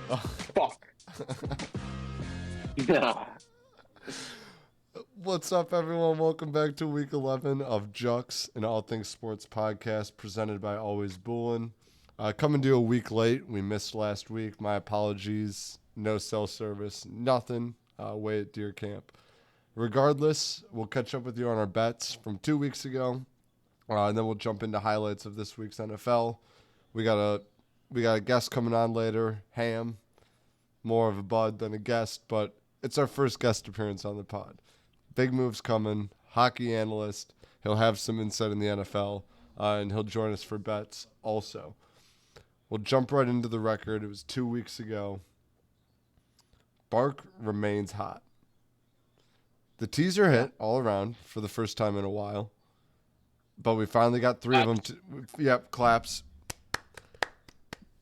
Fuck. Nah. What's up, everyone? Welcome back to week 11 of Jux, an All Things Sports podcast presented by Always Bullin. Coming to you a week late. We missed last week. My apologies. No cell service. Nothing. Way at Deer Camp. Regardless, we'll catch up with you on our bets from 2 weeks ago, and then we'll jump into highlights of this week's NFL. We got a guest coming on later, Ham. More of a bud than a guest, but it's our first guest appearance on the pod. Big moves coming. Hockey analyst. He'll have some insight in the NFL, and he'll join us for bets also. We'll jump right into the record. It was 2 weeks ago. Bark remains hot. The teaser hit all around for the first time in a while, but we finally got three of them. Yep, claps.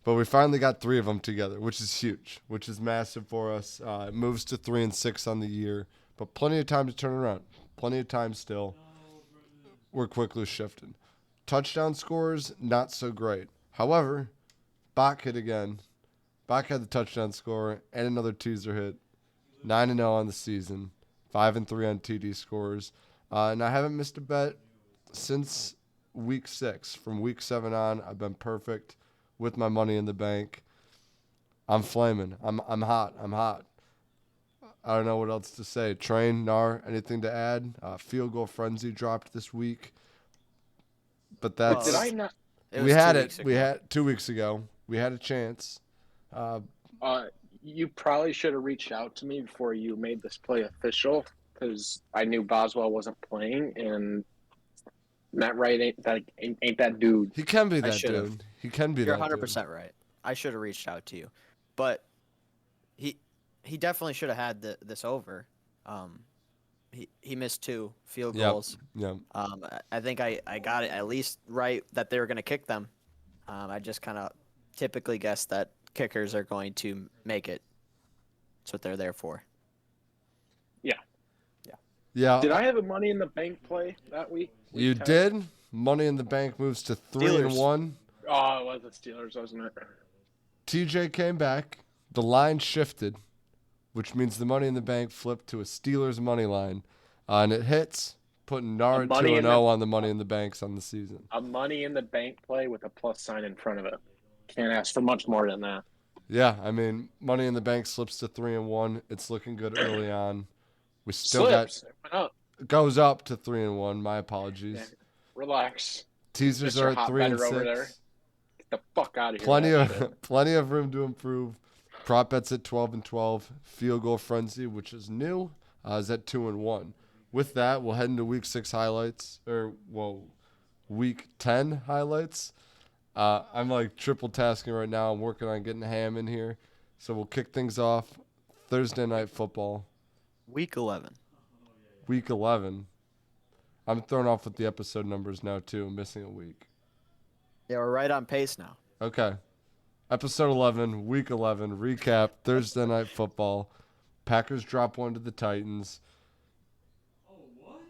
But we finally got three of them together, which is huge, which is massive for us. It moves to 3-6 on the year, but plenty of time to turn around. Plenty of time still. We're quickly shifting. Touchdown scores, not so great. However, Bach hit again. Bach had the touchdown score and another teaser hit. 9-0 on the season. 5-3 on TD scores. And I haven't missed a bet since week 6. From week 7 on, I've been perfect with my money in the bank. I'm flaming. I'm hot. I'm hot. I don't know what else to say. Train, Nar, anything to add? Field goal frenzy dropped this week. But that's... Did I not? We had it. We had 2 weeks ago. We had a chance. You probably should have reached out to me before you made this play official, because I knew Boswell wasn't playing, and Matt Wright ain't that dude. He can be that dude. He can be You're that dude. 100% right. I should have reached out to you. But he definitely should have had this over. He missed 2 field goals. Yep. I think I got it at least right that they were going to kick them. I just kind of typically guess that kickers are going to make it. That's what they're there for. Yeah. Did I have a Money in the Bank play that week? You 10? did. Money in the Bank moves to 3-1. Oh, it was the Steelers, wasn't it? TJ came back. The line shifted, which means the Money in the Bank flipped to a Steelers money line. And it hits, putting Nar at 2-0 on the Money in the Banks on the season. A Money in the Bank play with a plus sign in front of it. Can't ask for much more than that. Yeah, I mean, Money in the Bank slips to 3-1. It's looking good early on. We still Slips. It went up. goes up to 3-1. My apologies. Yeah. Relax. Teasers Mr. are at Hot 3-6. Better over there. Get the fuck out of here. Plenty of room to improve. Prop bets at 12-12. Field goal frenzy, which is new, is at 2-1. With that, we'll head into week 6 highlights, week 10 highlights. I'm like triple tasking right now. I'm working on getting Ham in here, so we'll kick things off. Thursday night football. Week 11. Week 11. I'm thrown off with the episode numbers now too. I'm missing a week. Yeah, we're right on pace now. Okay. Episode 11, week 11, recap, Thursday night football. Packers drop 1 to the Titans.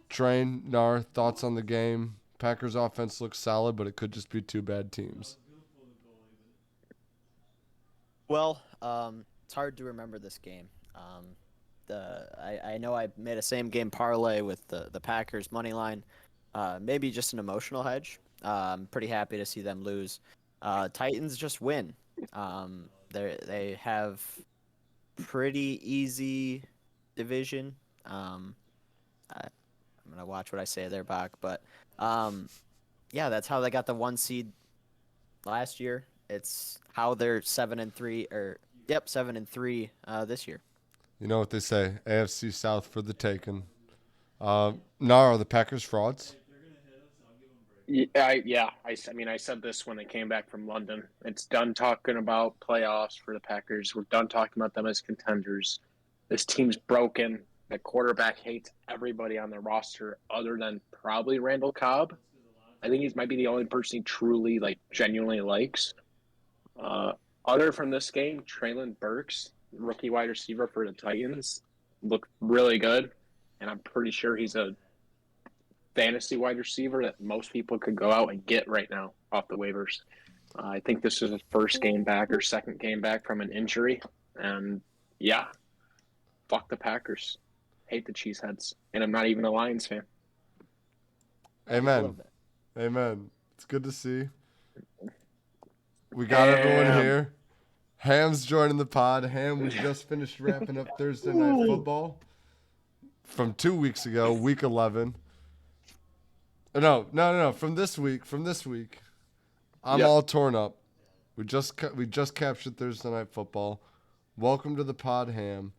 Train, Nar, thoughts on the game? Packers offense looks solid, but it could just be 2 bad teams. Well, it's hard to remember this game. I know I made a same game parlay with the Packers money line. Maybe just an emotional hedge. I'm pretty happy to see them lose. Titans just win. They have pretty easy division. I'm gonna watch what I say there, Bach. But yeah, that's how they got the 1 seed last year. It's how they're 7-3 7-3 this year. You know what they say, AFC South for the taking. Nar, are the Packers frauds? I said this when they came back from London. It's done talking about playoffs for the Packers. We're done talking about them as contenders. This team's broken. The quarterback hates everybody on the roster other than probably Randall Cobb. I think he might be the only person he truly, genuinely likes. Other from this game, Traylon Burks, rookie wide receiver for the Titans, looked really good. And I'm pretty sure he's a fantasy wide receiver that most people could go out and get right now off the waivers. I think this is his first game back or second game back from an injury. And yeah, fuck the Packers. Hate the Cheeseheads. And I'm not even a Lions fan. A little Amen. bit. Amen. It's good to see. We got everyone here. Ham's joining the pod. Ham, we just finished wrapping up Thursday Night Football from 2 weeks ago, Week 11. No. From this week. I'm all torn up. We just captured Thursday Night Football. Welcome to the pod, Ham.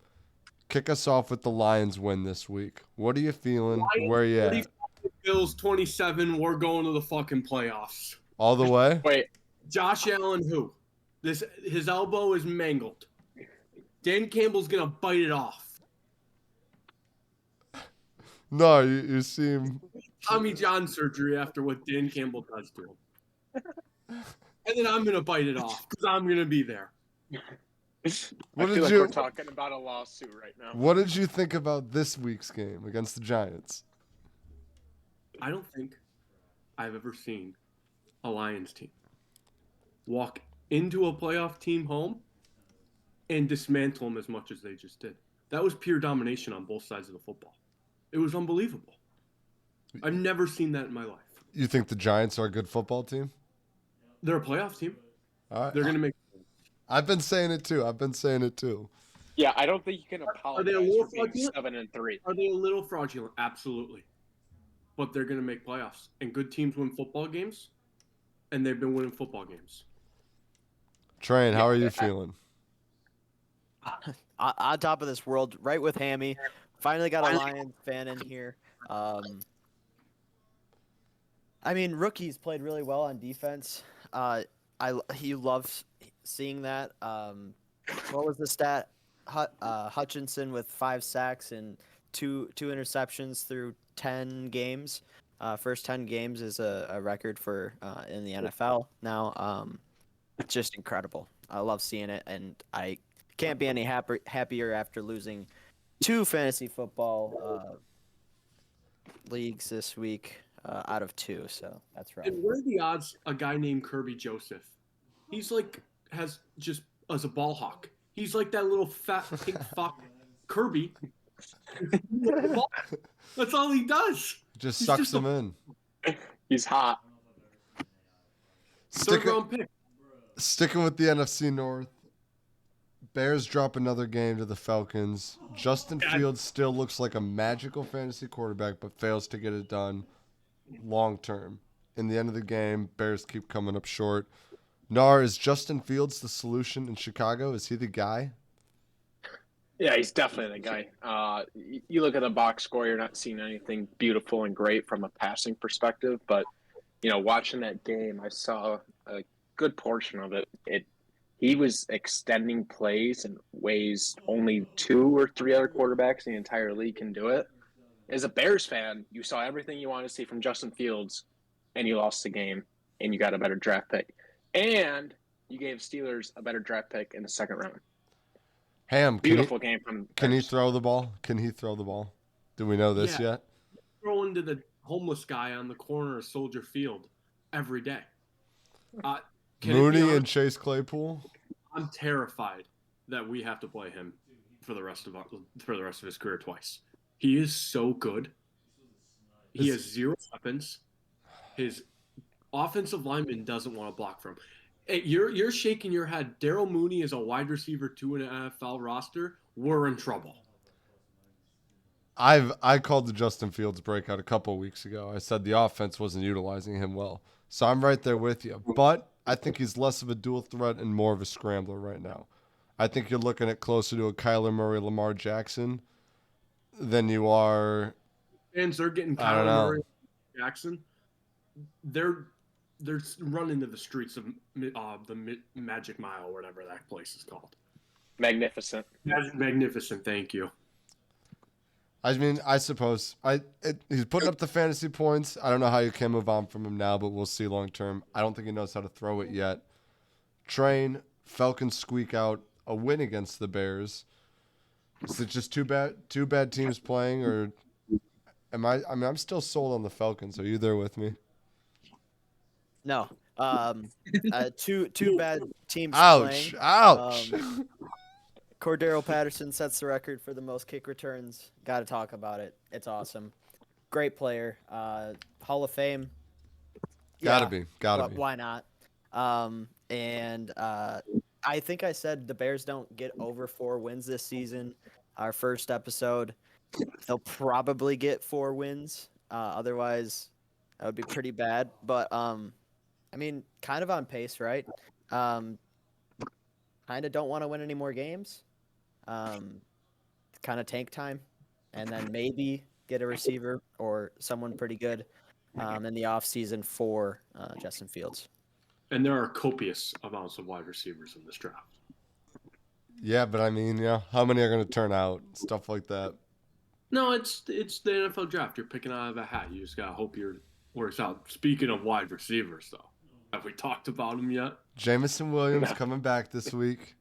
Kick us off with the Lions win this week. What are you feeling? Lions, Where are you at? Bills 27. We're going to the fucking playoffs. All the way? Wait, Josh Allen, who? His elbow is mangled. Dan Campbell's gonna bite it off. No, you seem. Tommy John surgery after what Dan Campbell does to him. And then I'm gonna bite it off because I'm gonna be there. What I feel did like you- we're talking about a lawsuit right now. What did you think about this week's game against the Giants? I don't think I've ever seen a Lions team walk into a playoff team home and dismantle them as much as they just did. That was pure domination on both sides of the football. It was unbelievable. I've never seen that in my life. You think the Giants are a good football team? They're a playoff team. All right. They're going to make. I've been saying it too. Yeah, I don't think you can Are apologize they a little for being fraudulent? 7-3. Are they a little fraudulent? Absolutely. But they're going to make playoffs. And good teams win football games. And they've been winning football games. Train, how are you feeling? On top of this world, right with Hammy. Finally got a Lions fan in here. I mean, rookies played really well on defense. He loves seeing that. What was the stat? Hutchinson with 5 sacks and two interceptions through 10 games. First 10 games is a record for in the NFL now. It's just incredible. I love seeing it, and I can't be any happier after losing 2 fantasy football leagues this week out of 2. So that's right. And what are the odds a guy named Kirby Joseph? He's like, has just as a ball hawk. He's like that little fat pink fuck Kirby. That's all he does. Just He's sucks just them in. He's hot. Third round pick. Sticking with the NFC North, Bears drop another game to the Falcons. Justin Fields still looks like a magical fantasy quarterback, but fails to get it done long term. In the end of the game, Bears keep coming up short. Nar, is Justin Fields the solution in Chicago? Is he the guy? Yeah, he's definitely the guy. You look at the box score, you're not seeing anything beautiful and great from a passing perspective, but watching that game, I saw a good portion of it. He was extending plays in ways only 2 or 3 other quarterbacks in the entire league can do it. As a Bears fan, you saw everything you wanted to see from Justin Fields, and you lost the game, and you got a better draft pick. And you gave Steelers a better draft pick in the second round. Ham, Beautiful game from Can he Bears. throw the ball? Do we know this yet? Throw into the homeless guy on the corner of Soldier Field every day. Can it be Mooney honest? and Chase Claypool? I'm terrified that we have to play him for the rest of his career twice. He is so good. He has 0 weapons. His offensive lineman doesn't want to block for him. Hey, you're shaking your head. Daryl Mooney is a wide receiver 2 in an NFL roster. We're in trouble. I called the Justin Fields breakout a couple of weeks ago. I said the offense wasn't utilizing him well. So I'm right there with you. But I think he's less of a dual threat and more of a scrambler right now. I think you're looking at closer to a Kyler Murray, Lamar Jackson than you are. Fans are getting I don't Kyler know. Murray, Jackson. They're running to the streets of the Magic Mile, whatever that place is called. Magnificent. Magnificent. Thank you. I mean, I suppose he's putting up the fantasy points. I don't know how you can move on from him now, but we'll see long term. I don't think he knows how to throw it yet. Train, Falcons squeak out a win against the Bears. Is it just two bad teams playing, or I'm still sold on the Falcons. Are you there with me? No, Two bad teams Ouch! playing. Ouch! Cordero Patterson sets the record for the most kick returns. Got to talk about it. It's awesome. Great player. Hall of Fame. Gotta be. Why not? I think I said the Bears don't get over 4 wins this season. Our first episode, they'll probably get 4 wins. Otherwise, that would be pretty bad. But I mean, kind of on pace, right? Kind of don't want to win any more games. Kind of tank time, and then maybe get a receiver or someone pretty good in the offseason for Justin Fields. And there are copious amounts of wide receivers in this draft. Yeah, but I mean, how many are going to turn out? Stuff like that. No, it's the NFL draft. You're picking out of a hat. You just got to hope yours works out. Speaking of wide receivers, though, have we talked about them yet? Jamison Williams coming back this week.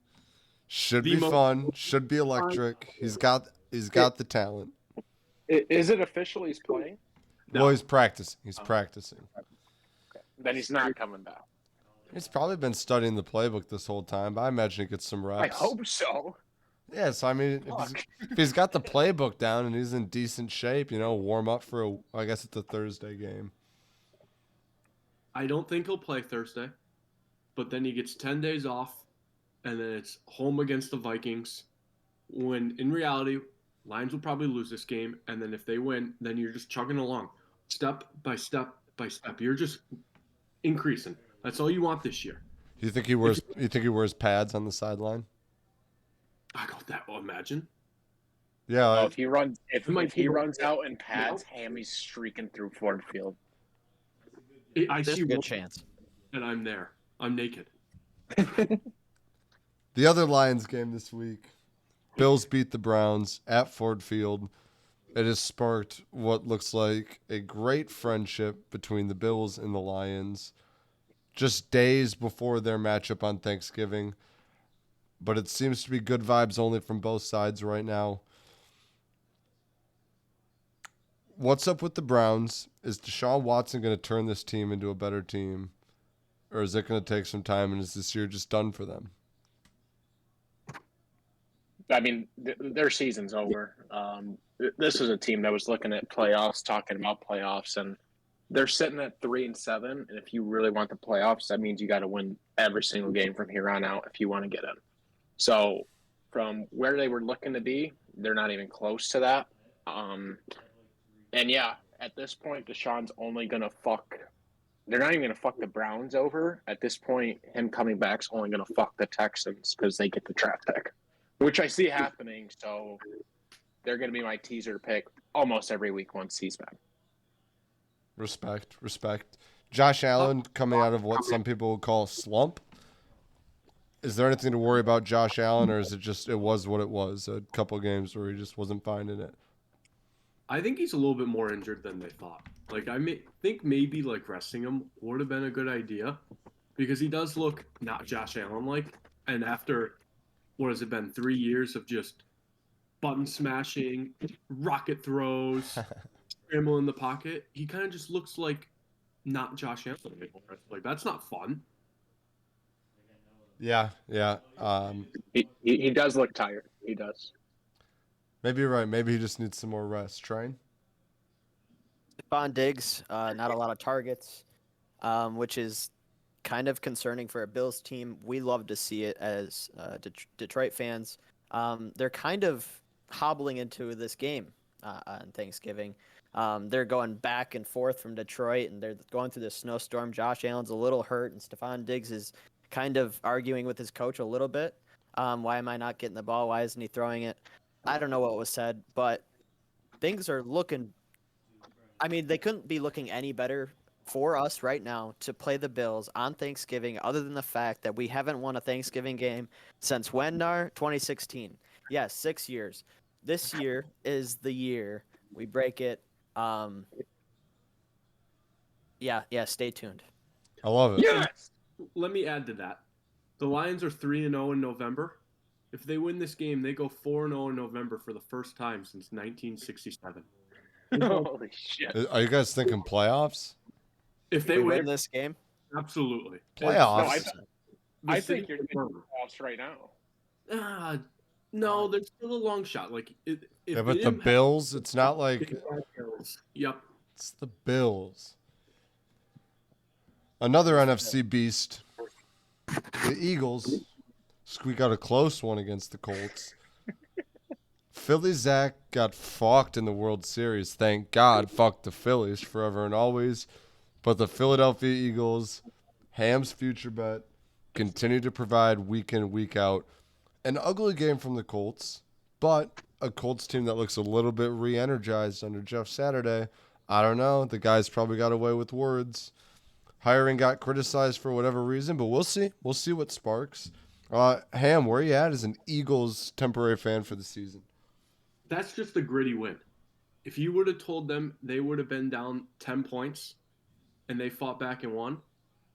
Should be fun. Should be electric. He's got the talent. Is it official he's playing? No. Well, he's practicing. He's practicing. Okay. Then he's not coming back. He's probably been studying the playbook this whole time, but I imagine he gets some reps. I hope so. Yeah, so I mean, if he's got the playbook down and he's in decent shape, warm up for I guess it's a Thursday game. I don't think he'll play Thursday, but then he gets 10 days off, and then it's home against the Vikings, when in reality, Lions will probably lose this game, and then if they win, then you're just chugging along, step by step by step. You're just increasing. That's all you want this year. You think he wears pads on the sideline? I got that. Well, imagine. Yeah. If he runs out in pads, Hammy's streaking through Ford Field. I see a good chance. And I'm there. I'm naked. The other Lions game this week, Bills beat the Browns at Ford Field. It has sparked what looks like a great friendship between the Bills and the Lions just days before their matchup on Thanksgiving. But it seems to be good vibes only from both sides right now. What's up with the Browns? Is Deshaun Watson going to turn this team into a better team? Or is it going to take some time, and is this year just done for them? I mean, their season's over. This is a team that was looking at playoffs, talking about playoffs, and they're sitting at 3-7. And if you really want the playoffs, that means you got to win every single game from here on out if you want to get in. So from where they were looking to be, they're not even close to that. And yeah, at this point, Deshaun's only going to fuck. They're not even going to fuck the Browns over. At this point, him coming back's only going to fuck the Texans because they get the draft pick, which I see happening. So they're going to be my teaser pick almost every week once he's back. Respect. Josh Allen coming out of what some people would call a slump. Is there anything to worry about Josh Allen, or is it was what it was? A couple games where he just wasn't finding it. I think he's a little bit more injured than they thought. Like, think maybe like resting him would have been a good idea, because he does look not Josh Allen-like. And after, what has it been, 3 years of just button smashing, rocket throws, scramble in the pocket, he kind of just looks like not Josh Allen anymore. Like, that's not fun. Yeah. He does look tired. He does. Maybe you're right. Maybe he just needs some more rest. Train? Stephon Diggs, not a lot of targets, which is kind of concerning for a Bills team. We love to see it as Detroit fans. They're kind of hobbling into this game on Thanksgiving. They're going back and forth from Detroit, and they're going through this snowstorm. Josh Allen's a little hurt, and Stephon Diggs is kind of arguing with his coach a little bit. Why am I not getting the ball? Why isn't he throwing it? I don't know what was said, but things are looking – I mean, they couldn't be looking any better for us right now to play the Bills on Thanksgiving, other than the fact that we haven't won a Thanksgiving game since when, Nar? 2016. Yes, 6 years. This year is the year we break it. Yeah, stay tuned. I love it. Yes! Let me add to that. The Lions are 3-0 in November. If they win this game, they go 4-0 in November for the first time since 1967. Holy shit. Are you guys thinking playoffs? If they We win win, this game, Absolutely. Playoffs. I think you're in the playoffs right now. No, there's still a long shot. Like, if Yeah, but the Bills, it's not like Yep. it's the Bills. Another NFC beast, the Eagles, squeak out a close one against the Colts. Philly Zach got fucked in the World Series. Thank God, fuck the Phillies forever and always. But the Philadelphia Eagles, Ham's future bet, continue to provide week in, week out. An ugly game from the Colts, but a Colts team that looks a little bit re-energized under Jeff Saturday. I don't know. The guys probably got away with words. Hiring got criticized for whatever reason, but we'll see. We'll see what sparks. Ham, where are you at as an Eagles temporary fan for the season? That's just a gritty win. If you would have told them they would have been down 10 points and they fought back and won,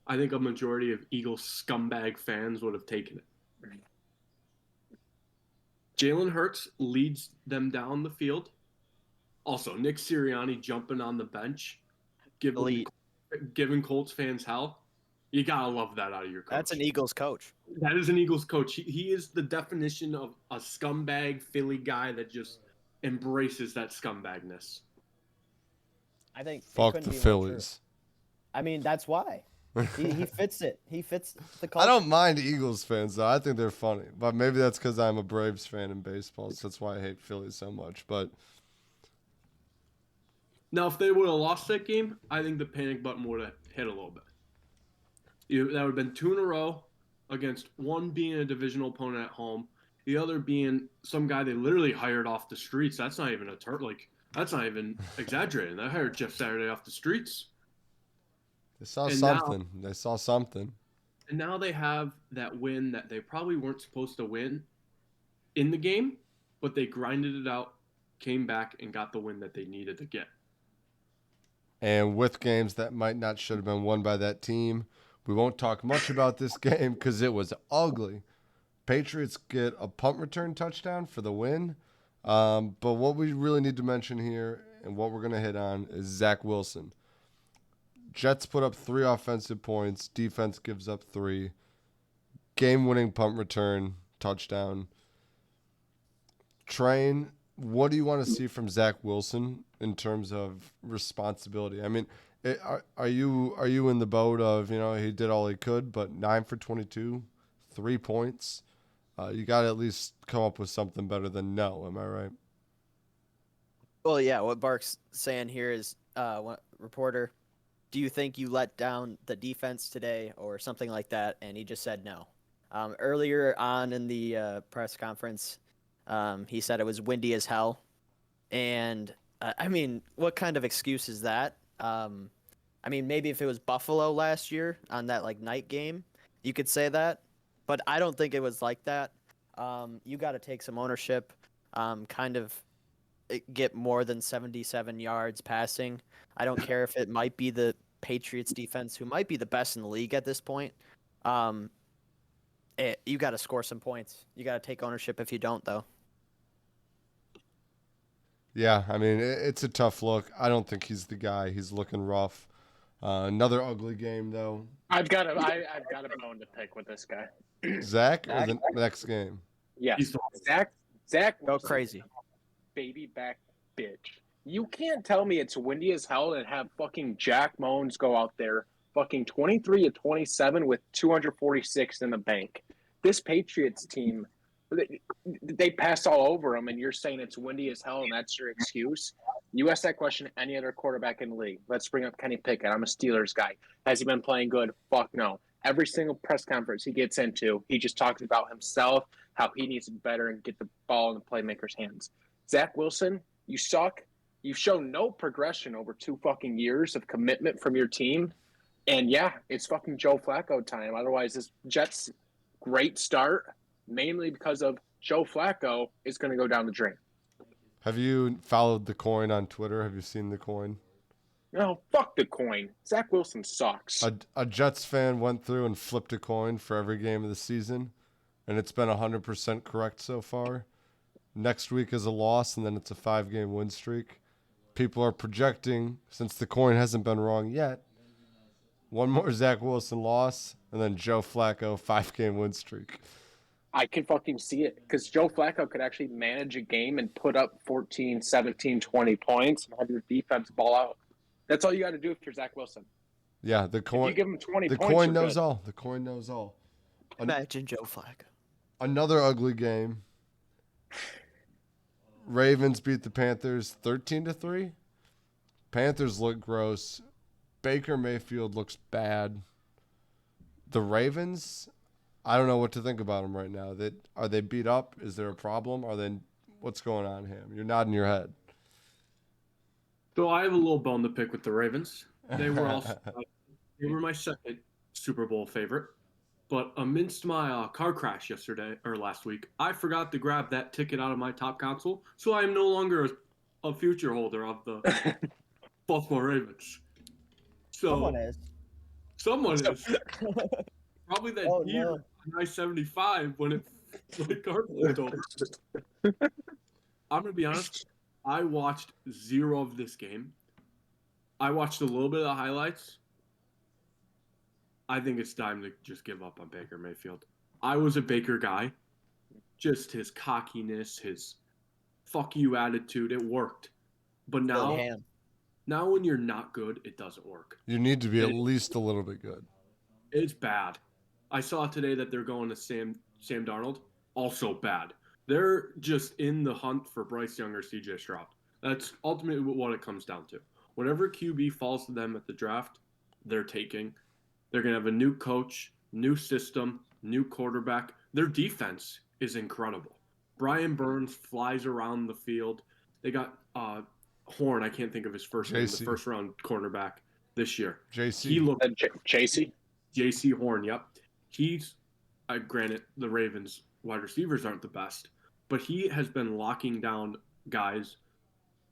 I think a majority of Eagles scumbag fans would have taken it. Jalen Hurts leads them down the field. Also, Nick Sirianni jumping on the bench, giving Colts fans hell. You got to love that out of your coach. That's an Eagles coach. That is an Eagles coach. He is the definition of a scumbag Philly guy that just embraces that scumbagness. I think fuck the Phillies. I mean, that's why. He fits it. He fits the culture. I don't mind Eagles fans, though. I think they're funny. But maybe that's because I'm a Braves fan in baseball, so that's why I hate Philly so much. But now, if they would have lost that game, I think the panic button would have hit a little bit. That would have been 2 in a row against one being a divisional opponent at home, the other being some guy they literally hired off the streets. That's not even that's not even exaggerating. They hired Jeff Saturday off the streets. They saw something. They saw something. And now they have that win that they probably weren't supposed to win in the game, but they grinded it out, came back, and got the win that they needed to get. And with games that might not should have been won by that team, we won't talk much about this game because it was ugly. Patriots get a punt return touchdown for the win. But what we really need to mention here and what we're going to hit on is Zach Wilson. Jets put up 3 offensive points. Defense gives up 3. Game-winning punt return, touchdown. Train, what do you want to see from Zach Wilson in terms of responsibility? I mean, are you in the boat of, he did all he could, but 9 for 22, 3 points? You got to at least come up with something better than no. Am I right? Well, yeah. What Bark's saying here is, reporter, do you think you let down the defense today or something like that? And he just said no. Earlier on in the press conference, he said it was windy as hell. And, I mean, what kind of excuse is that? I mean, maybe if it was Buffalo last year on that, night game, you could say that. But I don't think it was like that. You got to take some ownership, kind of get more than 77 yards passing. I don't care if it might be the Patriots defense, who might be the best in the league at this point. You got to score some points. You got to take ownership if you don't, though. Yeah, I mean, it's a tough look. I don't think he's the guy. He's looking rough. Another ugly game, though. I've got a bone to pick with this guy. Zach or the next game? Yes. Zach go crazy. Baby back bitch. You can't tell me it's windy as hell and have fucking Jack Moans go out there fucking 23 of 27 with 246 in the bank. This Patriots team, they pass all over them, and you're saying it's windy as hell and that's your excuse? You ask that question to any other quarterback in the league. Let's bring up Kenny Pickett. I'm a Steelers guy. Has he been playing good? Fuck no. Every single press conference he gets into, he just talks about himself, how he needs to be better and get the ball in the playmaker's hands. Zach Wilson, you suck. You've shown no progression over 2 fucking years of commitment from your team. And yeah, it's fucking Joe Flacco time. Otherwise, this Jets' great start, mainly because of Joe Flacco, is going to go down the drain. Have you followed the coin on Twitter? Have you seen the coin? No, fuck the coin. Zach Wilson sucks. A Jets fan went through and flipped a coin for every game of the season, and it's been 100% correct so far. Next week is a loss, and then it's a 5-game win streak. People are projecting, since the coin hasn't been wrong yet, One more Zach Wilson loss, and then Joe Flacco 5-game win streak. I can fucking see it because Joe Flacco could actually manage a game and put up 14, 17, 20 points and have your defense ball out. That's all you got to do if you're Zach Wilson. Yeah, the If coin. you give him 20 The points, coin you're knows good. all. The coin knows all. Imagine Joe Flacco. Another ugly game. Ravens beat the Panthers 13-3. Panthers look gross. Baker Mayfield looks bad. The Ravens, I don't know what to think about them right now. Are they beat up? Is there a problem? What's going on, Ham? You're nodding your head. So I have a little bone to pick with the Ravens. They were my second Super Bowl favorite. But amidst my car crash last week, I forgot to grab that ticket out of my top console, so I am no longer a future holder of the Baltimore Ravens. So someone is. Probably that year on I-75 when the car flipped over. I'm gonna be honest. I watched zero of this game. I watched a little bit of the highlights. I think it's time to just give up on Baker Mayfield. I was a Baker guy. Just his cockiness, his fuck you attitude, it worked. But now when you're not good, it doesn't work. You need to be at least a little bit good. It's bad. I saw today that they're going to Sam Darnold. Also bad. They're just in the hunt for Bryce Young or CJ Stroud. That's ultimately what it comes down to. Whatever QB falls to them at the draft, they're taking. They're going to have a new coach, new system, new quarterback. Their defense is incredible. Brian Burns flies around the field. They got Horn, I can't think of his first name, the first round cornerback this year. JC Horn, yep. He's, granted, the Ravens wide receivers aren't the best, but he has been locking down guys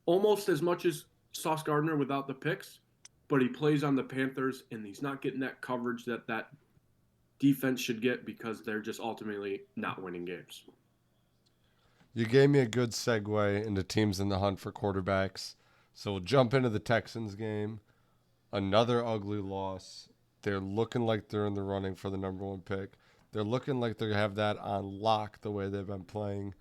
almost as much as Sauce Gardner without the picks, but he plays on the Panthers, and he's not getting that coverage that defense should get because they're just ultimately not winning games. You gave me a good segue into teams in the hunt for quarterbacks. So we'll jump into the Texans game. Another ugly loss. They're looking like they're in the running for the number one pick. They're looking like they have that on lock the way they've been playing.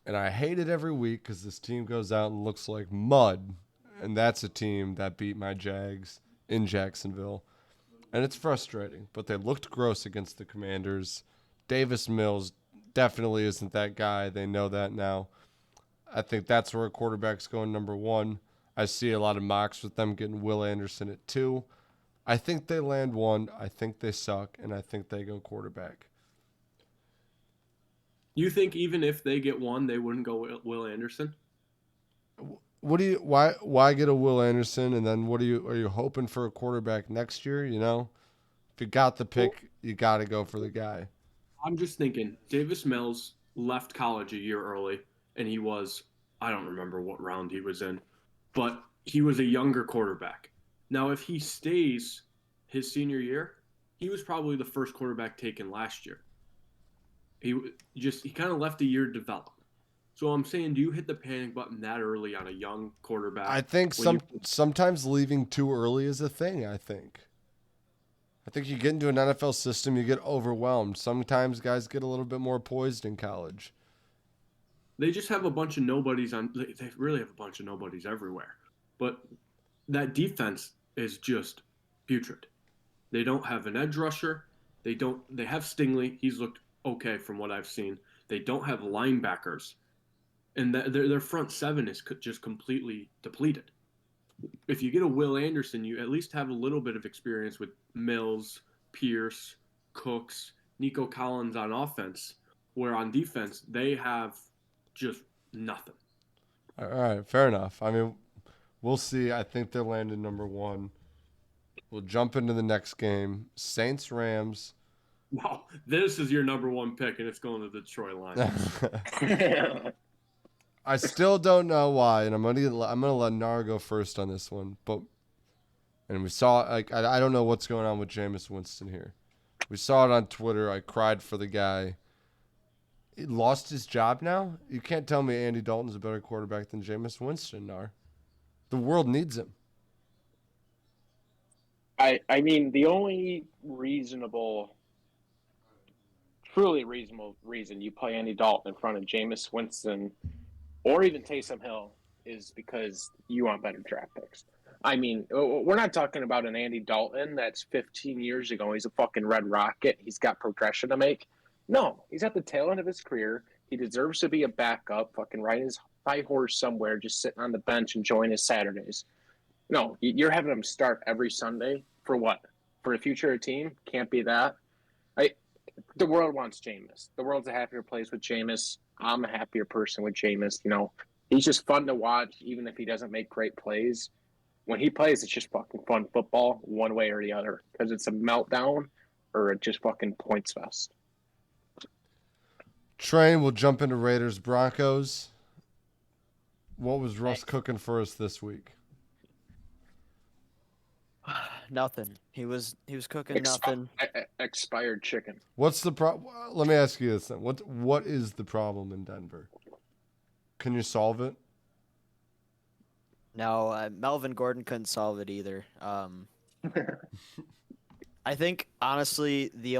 And I hate it every week because this team goes out and looks like mud. And that's a team that beat my Jags in Jacksonville. And it's frustrating. But they looked gross against the Commanders. Davis Mills definitely isn't that guy. They know that now. I think that's where a quarterback's going number one. I see a lot of mocks with them getting Will Anderson at 2. I think they land 1. I think they suck. And I think they go quarterback. You think even if they get 1, they wouldn't go Will Anderson? Why get a Will Anderson, and then are you hoping for a quarterback next year? You know, if you got the pick, you got to go for the guy. I'm just thinking, Davis Mills left college a year early, and he was, I don't remember what round he was in, but he was a younger quarterback. Now, if he stays his senior year, he was probably the first quarterback taken last year. He kind of left a year to develop. So I'm saying, do you hit the panic button that early on a young quarterback? I think sometimes leaving too early is a thing, I think you get into an NFL system, you get overwhelmed. Sometimes guys get a little bit more poised in college. They just have a bunch of nobodies they really have a bunch of nobodies everywhere. But that defense is just putrid. They don't have an edge rusher. They have Stingley. He's looked okay from what I've seen. They don't have linebackers. And their front seven is just completely depleted. If you get a Will Anderson, you at least have a little bit of experience with Mills, Pierce, Cooks, Nico Collins on offense, where on defense, they have just nothing. All right, fair enough. I mean, we'll see. I think they're landing number 1. We'll jump into the next game. Saints-Rams. Wow, this is your number 1 pick, and it's going to the Detroit Lions. I still don't know why, and I'm gonna let Nar go first on this one. And we saw, I don't know what's going on with Jameis Winston here. We saw it on Twitter. I cried for the guy. He lost his job now. You can't tell me Andy Dalton's a better quarterback than Jameis Winston, Nar. The world needs him. I mean, the only truly reasonable reason you play Andy Dalton in front of Jameis Winston or even Taysom Hill is because you want better draft picks. I mean, we're not talking about an Andy Dalton that's 15 years ago. He's a fucking red rocket. He's got progression to make. No, he's at the tail end of his career. He deserves to be a backup, fucking riding his high horse somewhere, just sitting on the bench enjoying his Saturdays. No, you're having him start every Sunday for what? For a future team? Can't be that. The world wants Jameis. The world's a happier place with Jameis. I'm a happier person with Jameis. He's just fun to watch, even if he doesn't make great plays. When he plays, it's just fucking fun football, one way or the other, because it's a meltdown or a just fucking points fest. Train, we'll jump into Raiders Broncos. What was Russ cooking for us this week? Nothing. He was cooking nothing. Expired chicken. What's the problem? Let me ask you this then. What is the problem in Denver? Can you solve it? No, Melvin Gordon couldn't solve it either. I think honestly they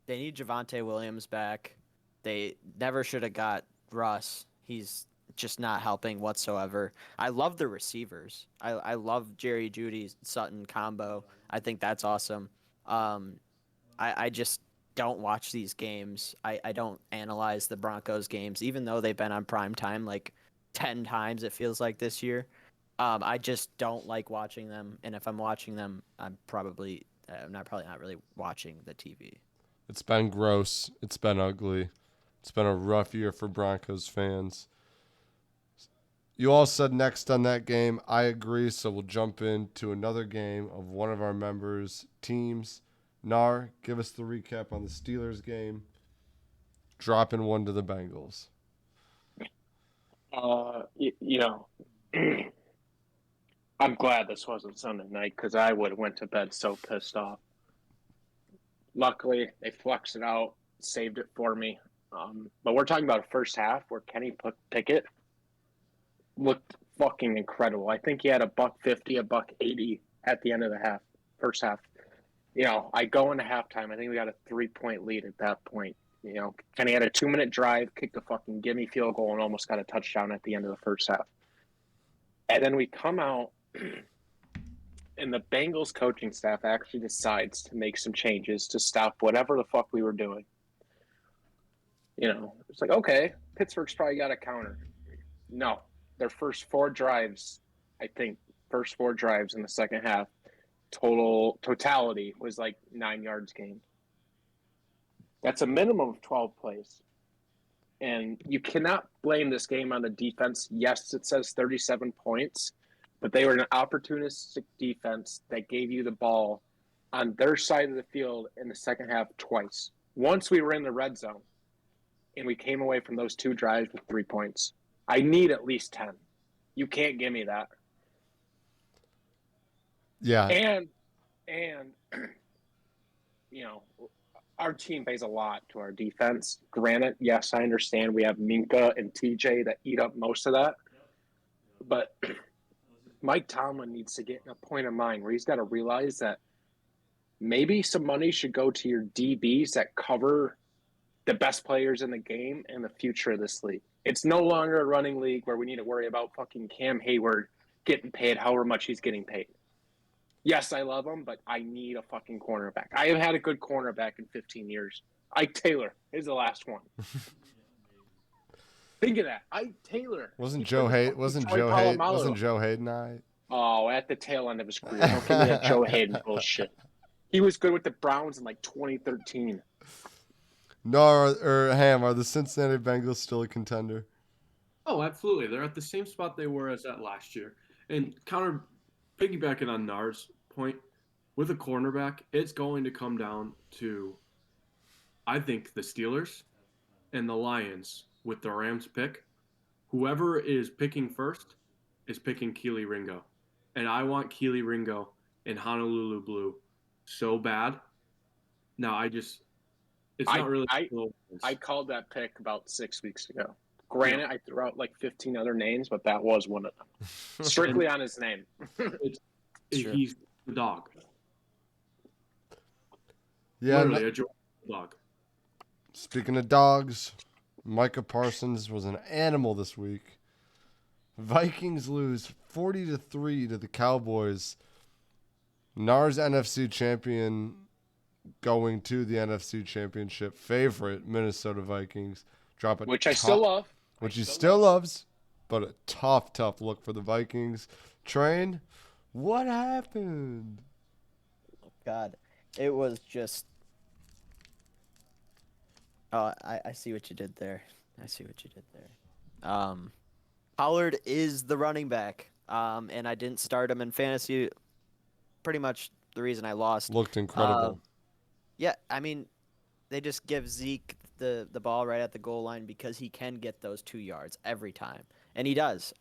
need Javonte Williams back. They never should have got Russ. He's just not helping whatsoever. I love the receivers. I love Jerry Jeudy Sutton combo. I think that's awesome. I just don't watch these games. I don't analyze the Broncos games, even though they've been on prime time like 10 times it feels like this year. I just don't like watching them, and if I'm watching them, I'm probably not really watching the TV. It's been gross. It's been ugly. It's been a rough year for Broncos fans. You all said next on that game. I agree, so we'll jump into another game of one of our members' teams. Nar, give us the recap on the Steelers game. Dropping one to the Bengals. I'm glad this wasn't Sunday night because I would have went to bed so pissed off. Luckily, they flexed it out, saved it for me. But we're talking about a first half where Kenny Pickett looked fucking incredible. I think he had $150, $180 at the end of the first half. I go into halftime. I think we got a 3-point lead at that point. Kenny had a 2-minute drive, kicked a fucking gimme field goal, and almost got a touchdown at the end of the first half. And then we come out, and the Bengals coaching staff actually decides to make some changes to stop whatever the fuck we were doing. It's like, okay, Pittsburgh's probably got a counter. No, their first four drives in the second half, totality was like 9 yards gained. That's a minimum of 12 plays. And you cannot blame this game on the defense. Yes, it says 37 points, but they were an opportunistic defense that gave you the ball on their side of the field in the second half twice. Once we were in the red zone, and we came away from those two drives with 3 points. I need at least 10. You can't give me that. Yeah. And our team pays a lot to our defense. Granted, yes, I understand we have Minka and TJ that eat up most of that. But Mike Tomlin needs to get in a point of mind where he's got to realize that maybe some money should go to your DBs that cover the best players in the game and the future of this league. It's no longer a running league where we need to worry about fucking Cam Hayward getting paid however much he's getting paid. Yes, I love him, but I need a fucking cornerback. I have had a good cornerback in 15 years. Ike Taylor is the last one. Think of that. Ike Taylor. Wasn't Joe Hayden Oh, at the tail end of his career. Don't give me that Joe Hayden bullshit. He was good with the Browns in like 2013. No, or Ham, are the Cincinnati Bengals still a contender? Oh, absolutely. They're at the same spot they were as that last year. And piggybacking on Nar's point, with a cornerback, it's going to come down to, I think, the Steelers and the Lions with the Rams pick. Whoever is picking first is picking Keely Ringo. And I want Keely Ringo in Honolulu Blue so bad. Now, I called that pick about 6 weeks ago. Granted, I threw out like 15 other names, but that was one of them. Strictly on his name. Sure. He's the dog. Yeah. Literally a dog. Speaking of dogs, Micah Parsons was an animal this week. Vikings lose 40-3 to the Cowboys. NAR's NFC champion going to the NFC championship favorite, Minnesota Vikings. Drop it. Which I still love. Which he still loves, but a tough look for the Vikings. Train, what happened? God, it was just. Oh, I see what you did there. Pollard is the running back. And I didn't start him in fantasy. Pretty much the reason I lost. Looked incredible. Yeah, I mean, they just give Zeke the ball right at the goal line because he can get those 2 yards every time, and he does.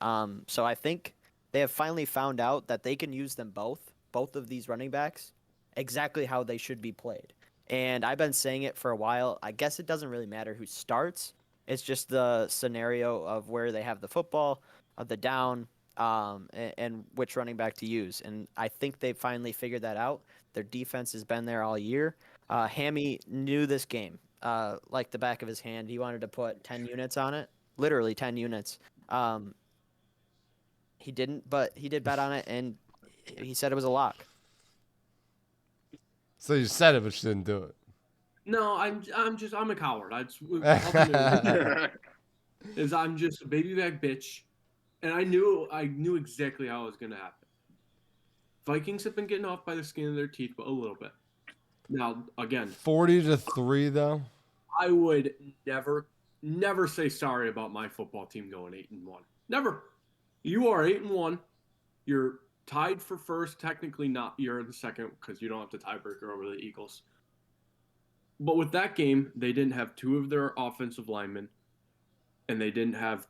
So I think they have finally found out that they can use them both of these running backs, exactly how they should be played. And I've been saying it for a while. I guess it doesn't really matter who starts. It's just the scenario of where they have the football, of the down, and which running back to use. And I think they finally figured that out. Their defense has been there all year. Hammy knew this game like the back of his hand. He wanted to put 10 units on it, literally 10 units. He didn't, but he did bet on it, and he said it was a lock. So you said it, but you didn't do it. No, I'm a coward. I'm just a baby back bitch, and I knew exactly how it was gonna happen. Vikings have been getting off by the skin of their teeth, but a little bit. Now again, 40-3 though. I would never say sorry about my football team going 8-1. Never. You are 8-1. You're tied for first. Technically not. You're in the second because you don't have the tiebreaker over the Eagles. But with that game, they didn't have 2 of their offensive linemen, and they didn't have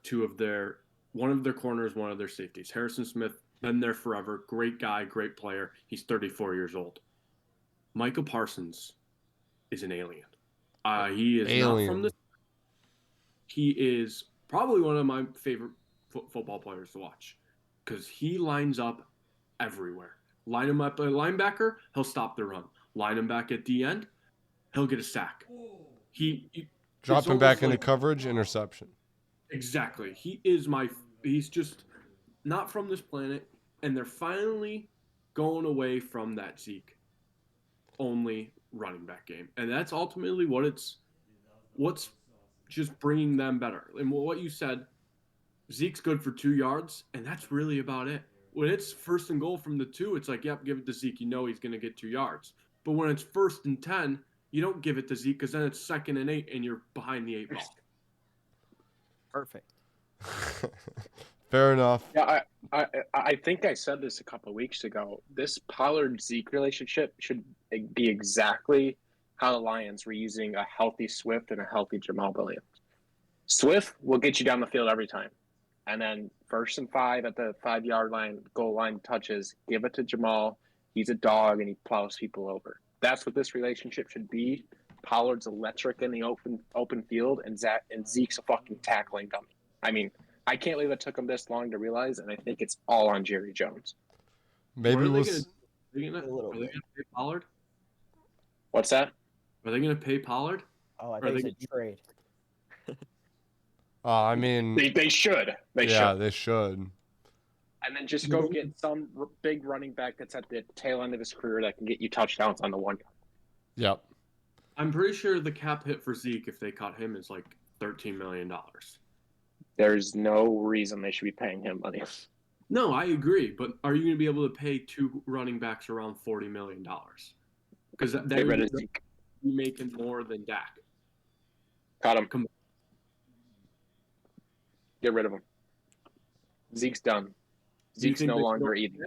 one of their corners, one of their safeties. Harrison Smith, been there forever. Great guy, great player. He's 34 years old. Micah Parsons is an alien. He is not from this. He is probably one of my favorite football players to watch because he lines up everywhere. Line him up at linebacker, he'll stop the run. Line him back at the end, he'll get a sack. Drop him back into coverage, interception. Exactly. He's just not from this planet, and they're finally going away from that Zeke only running back game. And that's ultimately what's just bringing them better. And what you said, Zeke's good for 2 yards, and that's really about it. When it's 1st and goal from the 2, it's like, yep, give it to Zeke. You know he's going to get 2 yards. But when it's 1st and 10, you don't give it to Zeke because then it's 2nd and 8, and you're behind the 8 ball. Perfect. Fair enough. Yeah, I think I said this a couple of weeks ago. This Pollard-Zeke relationship should be exactly how the Lions were using a healthy Swift and a healthy Jamal Williams. Swift will get you down the field every time. And then 1st and 5 at the 5-yard line, goal line touches, give it to Jamal. He's a dog, and he plows people over. That's what this relationship should be. Pollard's electric in the open field, and Zeke's a fucking tackling dummy. I mean, I can't believe it took him this long to realize, and I think it's all on Jerry Jones. Maybe are they gonna pay Pollard? What's that? Are they going to pay Pollard? Oh, I think it's a trade. I mean, They should. They should. And then just go get some big running back that's at the tail end of his career that can get you touchdowns on the 1 yard. Yep. I'm pretty sure the cap hit for Zeke, if they cut him, is like $13 million. There's no reason they should be paying him money. No, I agree. But are you going to be able to pay 2 running backs around $40 million? Because they would be making more than Dak. Cut him. Get rid of him. Zeke's done. Zeke's no longer either.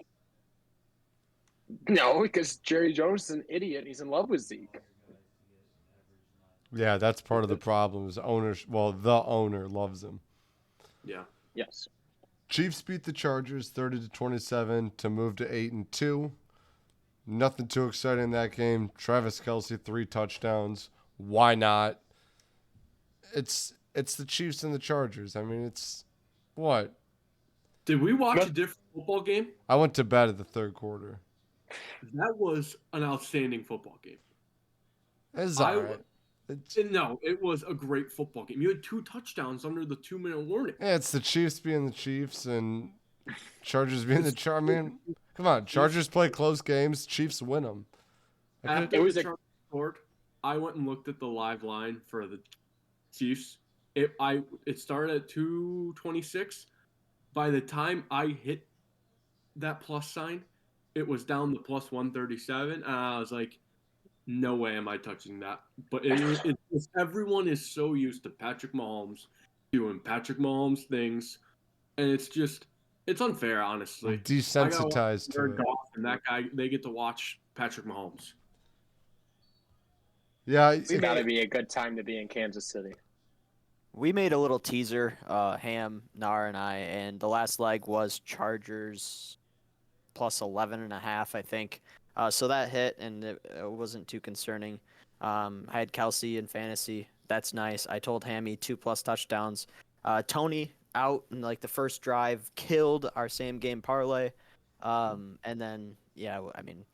No, because Jerry Jones is an idiot. He's in love with Zeke. Yeah, that's part of the problem. Is the owner loves him. Yeah. Yes. Chiefs beat the Chargers 30-27 to move to 8-2. Nothing too exciting in that game. Travis Kelce 3 touchdowns. Why not? It's the Chiefs and the Chargers. I mean, it's what? Did we watch a different football game? I went to bed at the third quarter. That was an outstanding football game. It's all right. No, it was a great football game. You had 2 touchdowns under the 2-minute warning. Yeah, it's the Chiefs being the Chiefs and Chargers being the Chargers. I mean, come on. Chargers play close games. Chiefs win them. After the Chargers scored, I went and looked at the live line for the Chiefs. It started at 2:26. By the time I hit that plus sign, it was down to plus 137, and I was like, no way am I touching that. But everyone is so used to Patrick Mahomes doing Patrick Mahomes things, and it's unfair, honestly. Desensitized to it. And that guy, they get to watch Patrick Mahomes. Yeah, it's got to be a good time to be in Kansas City. We made a little teaser, Ham, Nar, and I, and the last leg was Chargers plus 11.5, I think. So that hit, and it wasn't too concerning. I had Kelsey in fantasy. That's nice. I told Hammy 2+ touchdowns. Tony out in like the first drive, killed our same game parlay. And then, yeah, I mean,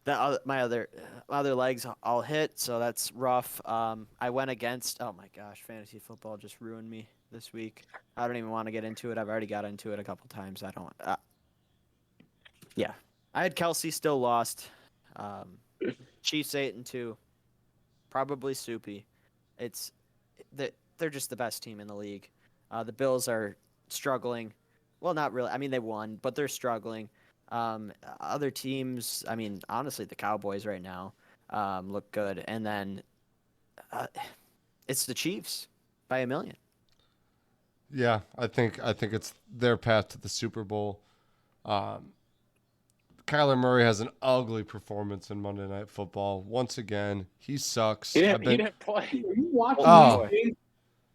my other legs all hit, so that's rough. I went against, oh my gosh, fantasy football just ruined me this week. I don't even want to get into it. I've already got into it a couple times. I don't. Yeah, I had Kelsey, still lost. Chiefs 8-2, probably soupy. They're just the best team in the league. The Bills are struggling. Well, not really. I mean, they won, but they're struggling. Other teams, I mean, honestly, the Cowboys right now look good, and then it's the Chiefs by a million. Yeah, I think it's their path to the Super Bowl. Kyler Murray has an ugly performance in Monday Night Football. Once again, he sucks. He didn't play. You watching Oh. these games?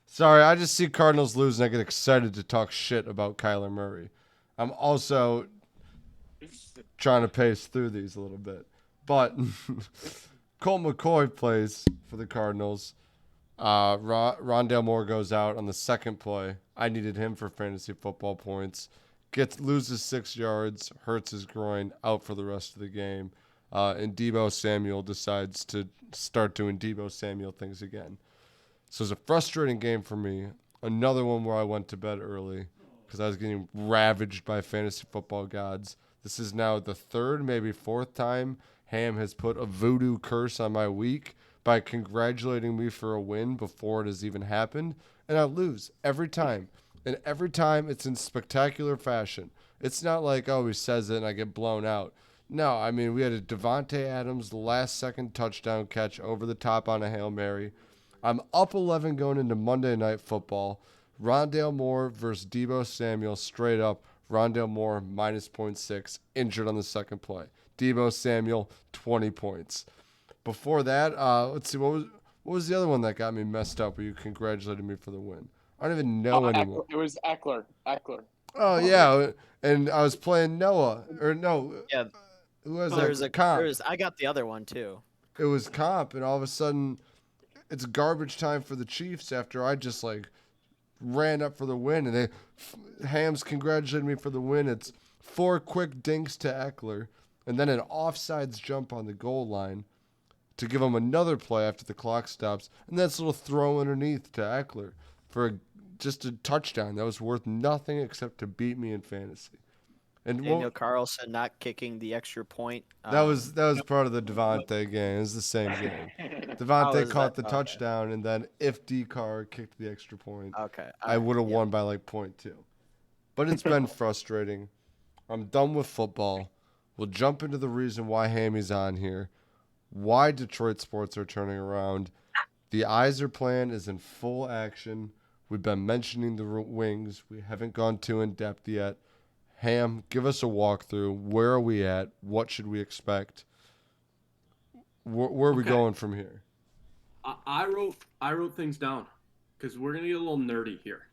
Sorry, I just see Cardinals lose and I get excited to talk shit about Kyler Murray. I'm also trying to pace through these a little bit. But Colt McCoy plays for the Cardinals. Rondale Moore goes out on the second play. I needed him for fantasy football points. Loses 6 yards, hurts his groin, out for the rest of the game. And Deebo Samuel decides to start doing Deebo Samuel things again. So it's a frustrating game for me. Another one where I went to bed early because I was getting ravaged by fantasy football gods. This is now the third, maybe fourth time Ham has put a voodoo curse on my week by congratulating me for a win before it has even happened. And I lose every time. And every time it's in spectacular fashion. It's not like, oh, he says it and I get blown out. No, I mean, we had a Devontae Adams last-second touchdown catch over the top on a Hail Mary. I'm up 11 going into Monday Night Football. Rondale Moore versus Deebo Samuel, straight up. Rondale Moore, minus 0.6, injured on the second play. Deebo Samuel, 20 points. Before that, let's see, what was the other one that got me messed up where you congratulated me for the win? I don't even know anymore. It was Eckler. Oh, yeah, and I was playing Noah. Or no. Yeah. Who was Comp. I got the other one, too. It was Comp, and all of a sudden, it's garbage time for the Chiefs after I just, ran up for the win. And Hams congratulated me for the win. It's 4 quick dinks to Eckler, and then an offsides jump on the goal line to give him another play after the clock stops, and that's a little throw underneath to Eckler for just a touchdown that was worth nothing except to beat me in fantasy. And Daniel Carlson not kicking the extra point. That was part of the Devontae game. It was the same game. Devontae caught the touchdown, and then if D-Car kicked the extra point, I would have won by 0.2. But it's been frustrating. I'm done with football. We'll jump into the reason why Hammy's on here, why Detroit sports are turning around. The Iser plan is in full action. We've been mentioning the wings. We haven't gone too in-depth yet. Ham, give us a walkthrough. Where are we at? What should we expect? Where are we going from here? I wrote things down because we're gonna get a little nerdy here.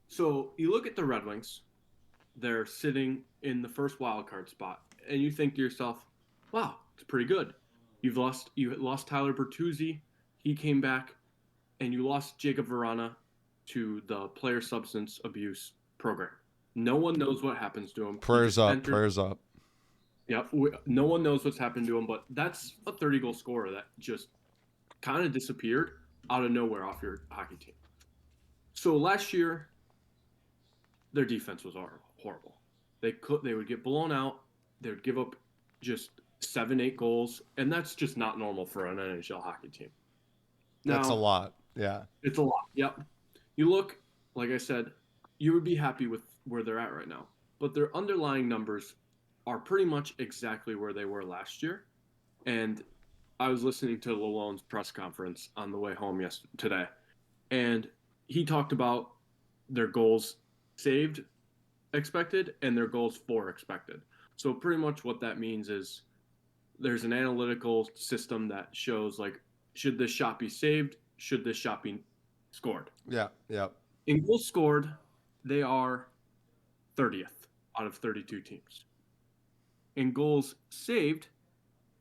So you look at the Red Wings; they're sitting in the first wild card spot, and you think to yourself, "Wow, it's pretty good." You lost Tyler Bertuzzi, he came back, and you lost Jacob Verana to the player substance abuse program. No one knows what happens to him. Prayers up, prayers up. Yep. No one knows what's happened to him, but that's a 30-goal scorer that just kind of disappeared out of nowhere off your hockey team. So last year, their defense was horrible. They would get blown out. They would give up just 7-8 goals, and that's just not normal for an NHL hockey team. Now, That's a lot. Yeah. It's a lot. Yep. You look, like I said, you would be happy with where they're at right now, but their underlying numbers are pretty much exactly where they were last year. And I was listening to Lalonde's press conference on the way home today, and he talked about their goals saved expected and their goals for expected. So pretty much what that means is there's an analytical system that shows, like, should this shot be saved? Should this shot be scored? Yeah, yeah. In goals scored, they are 30th out of 32 teams. In goals saved,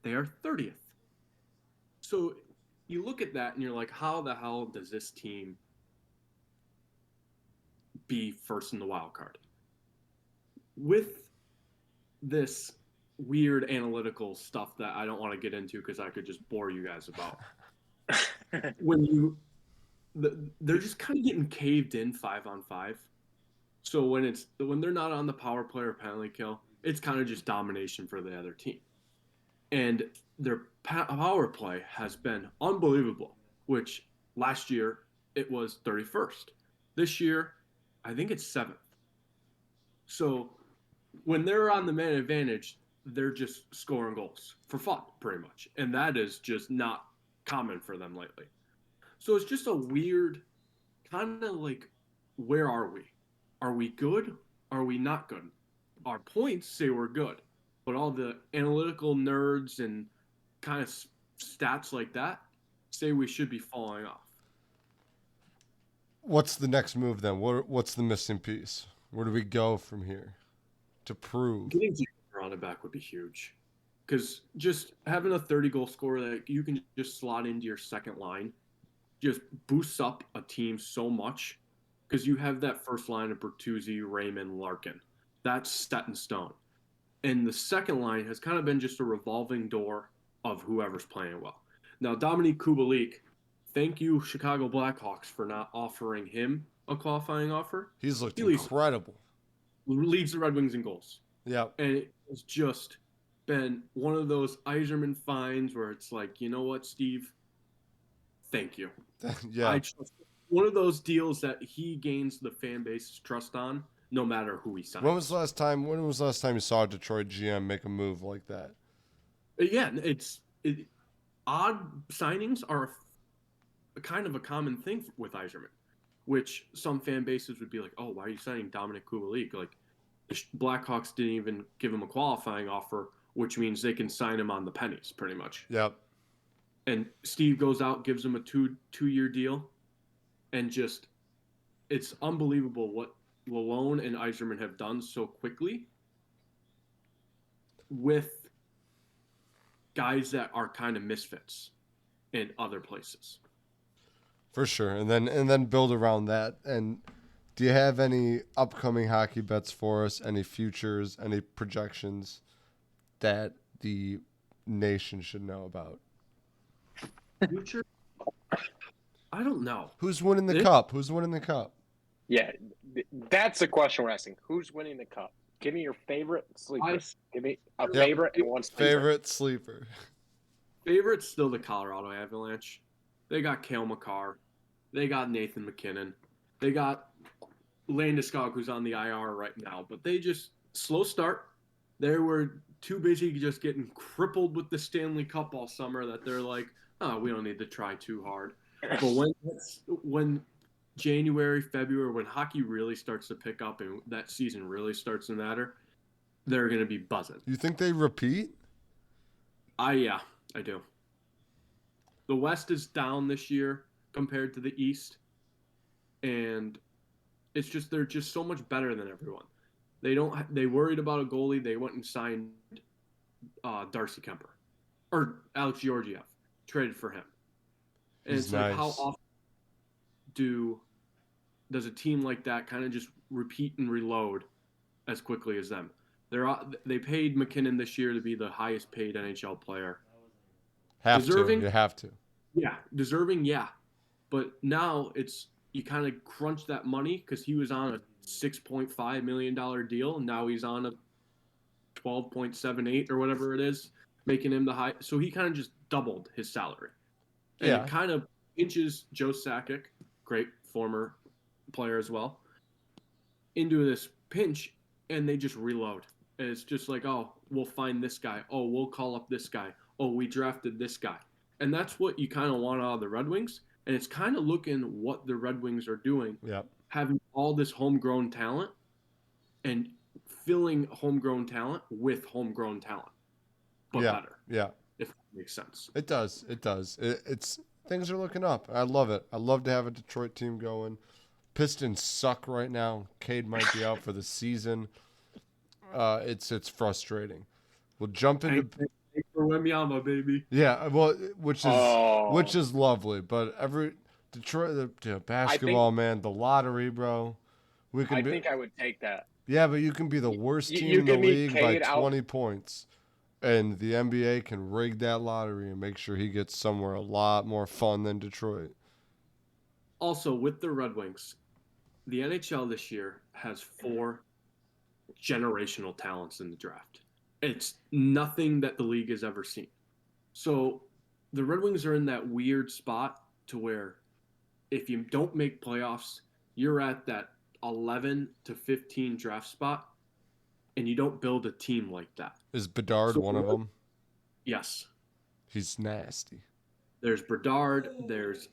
they are 30th. So you look at that and you're like, how the hell does this team be first in the wild card? With this weird analytical stuff that I don't want to get into because I could just bore you guys about. They're just kind of getting caved in 5-on-5. So when they're not on the power play or penalty kill, it's kind of just domination for the other team. And their power play has been unbelievable, which last year it was 31st. This year, I think it's 7th. So when they're on the man advantage, they're just scoring goals for fun, pretty much. And that is just not common for them lately. So it's just a weird kind of like, where are we? Are we good? Are we not good? Our points say we're good, but all the analytical nerds and kind of stats like that say we should be falling off. What's the next move then? What's the missing piece? Where do we go from here to prove? Getting James back would be huge, because just having a 30-goal scorer that you can just slot into your second line just boosts up a team so much, because you have that first line of Bertuzzi, Raymond, Larkin. That's set in stone. And the second line has kind of been just a revolving door of whoever's playing well. Now, Dominique Kubalik, thank you, Chicago Blackhawks, for not offering him a qualifying offer. He's looked incredible. Leads the Red Wings in goals. Yeah. And it's just been one of those Yzerman finds where it's like, you know what, Steve? Thank you. Yeah. One of those deals that he gains the fan base's trust on, no matter who he signs. When was the last time you saw a Detroit GM make a move like that? Yeah, odd signings are kind of a common thing with Yzerman, which some fan bases would be like, oh, why are you signing Dominic Kubalik? Like, the Blackhawks didn't even give him a qualifying offer, which means they can sign him on the pennies, pretty much. Yep. And Steve goes out, gives him a two-year deal, and just, it's unbelievable what Lalonde and Yzerman have done so quickly with guys that are kind of misfits in other places. For sure. And then build around that. And do you have any upcoming hockey bets for us? Any futures, any projections that the nation should know about? Future? I don't know. Who's winning the cup? Who's winning the cup? Yeah, that's the question we're asking. Who's winning the cup? Give me your favorite sleeper. Give me a favorite and one sleeper. Favorite sleeper. Favorite's still the Colorado Avalanche. They got Cale Makar. They got Nathan McKinnon. They got Landeskog, who's on the IR right now. But they just, slow start. They were too busy just getting crippled with the Stanley Cup all summer that they're like, oh, we don't need to try too hard. But when January, February, when hockey really starts to pick up and that season really starts to matter, they're going to be buzzing. You think they repeat? Yeah, I do. The West is down this year compared to the East, and it's just, they're just so much better than everyone. They worried about a goalie. They went and signed Darcy Kemper or Alex Georgiev, traded for him. And He's it's like, nice. how often does a team like that kind of just repeat and reload as quickly as them. They paid McKinnon this year to be the highest paid NHL player. Deserving? You have to. Yeah, deserving, yeah. But now you kind of crunch that money because he was on a $6.5 million deal, and now he's on a 12.78 or whatever it is, making him the high. So he kind of just doubled his salary. And it kind of inches Joe Sakic, great former player as well, into this pinch, and they just reload. And it's just like, oh, we'll find this guy. Oh, we'll call up this guy. Oh, we drafted this guy. And that's what you kind of want out of the Red Wings. And it's kind of looking what the Red Wings are doing. Yep. Having all this homegrown talent and filling homegrown talent with homegrown talent. But better. Yeah. If that makes sense. It does. It's things are looking up. I love it. I love to have a Detroit team going. Pistons suck right now. Cade might be out for the season. It's frustrating. We'll jump into for Wembanyama, baby. Yeah, well, which is lovely, but every Detroit basketball, man, the lottery, bro. I think I would take that. Yeah, but you can be the worst team in the league by 20 points, and the NBA can rig that lottery and make sure he gets somewhere a lot more fun than Detroit. Also, with the Red Wings, the NHL this year has 4 generational talents in the draft. It's nothing that the league has ever seen. So the Red Wings are in that weird spot to where if you don't make playoffs, you're at that 11 to 15 draft spot, and you don't build a team like that. Is Bedard one of them? Yes. He's nasty. There's Bedard. There's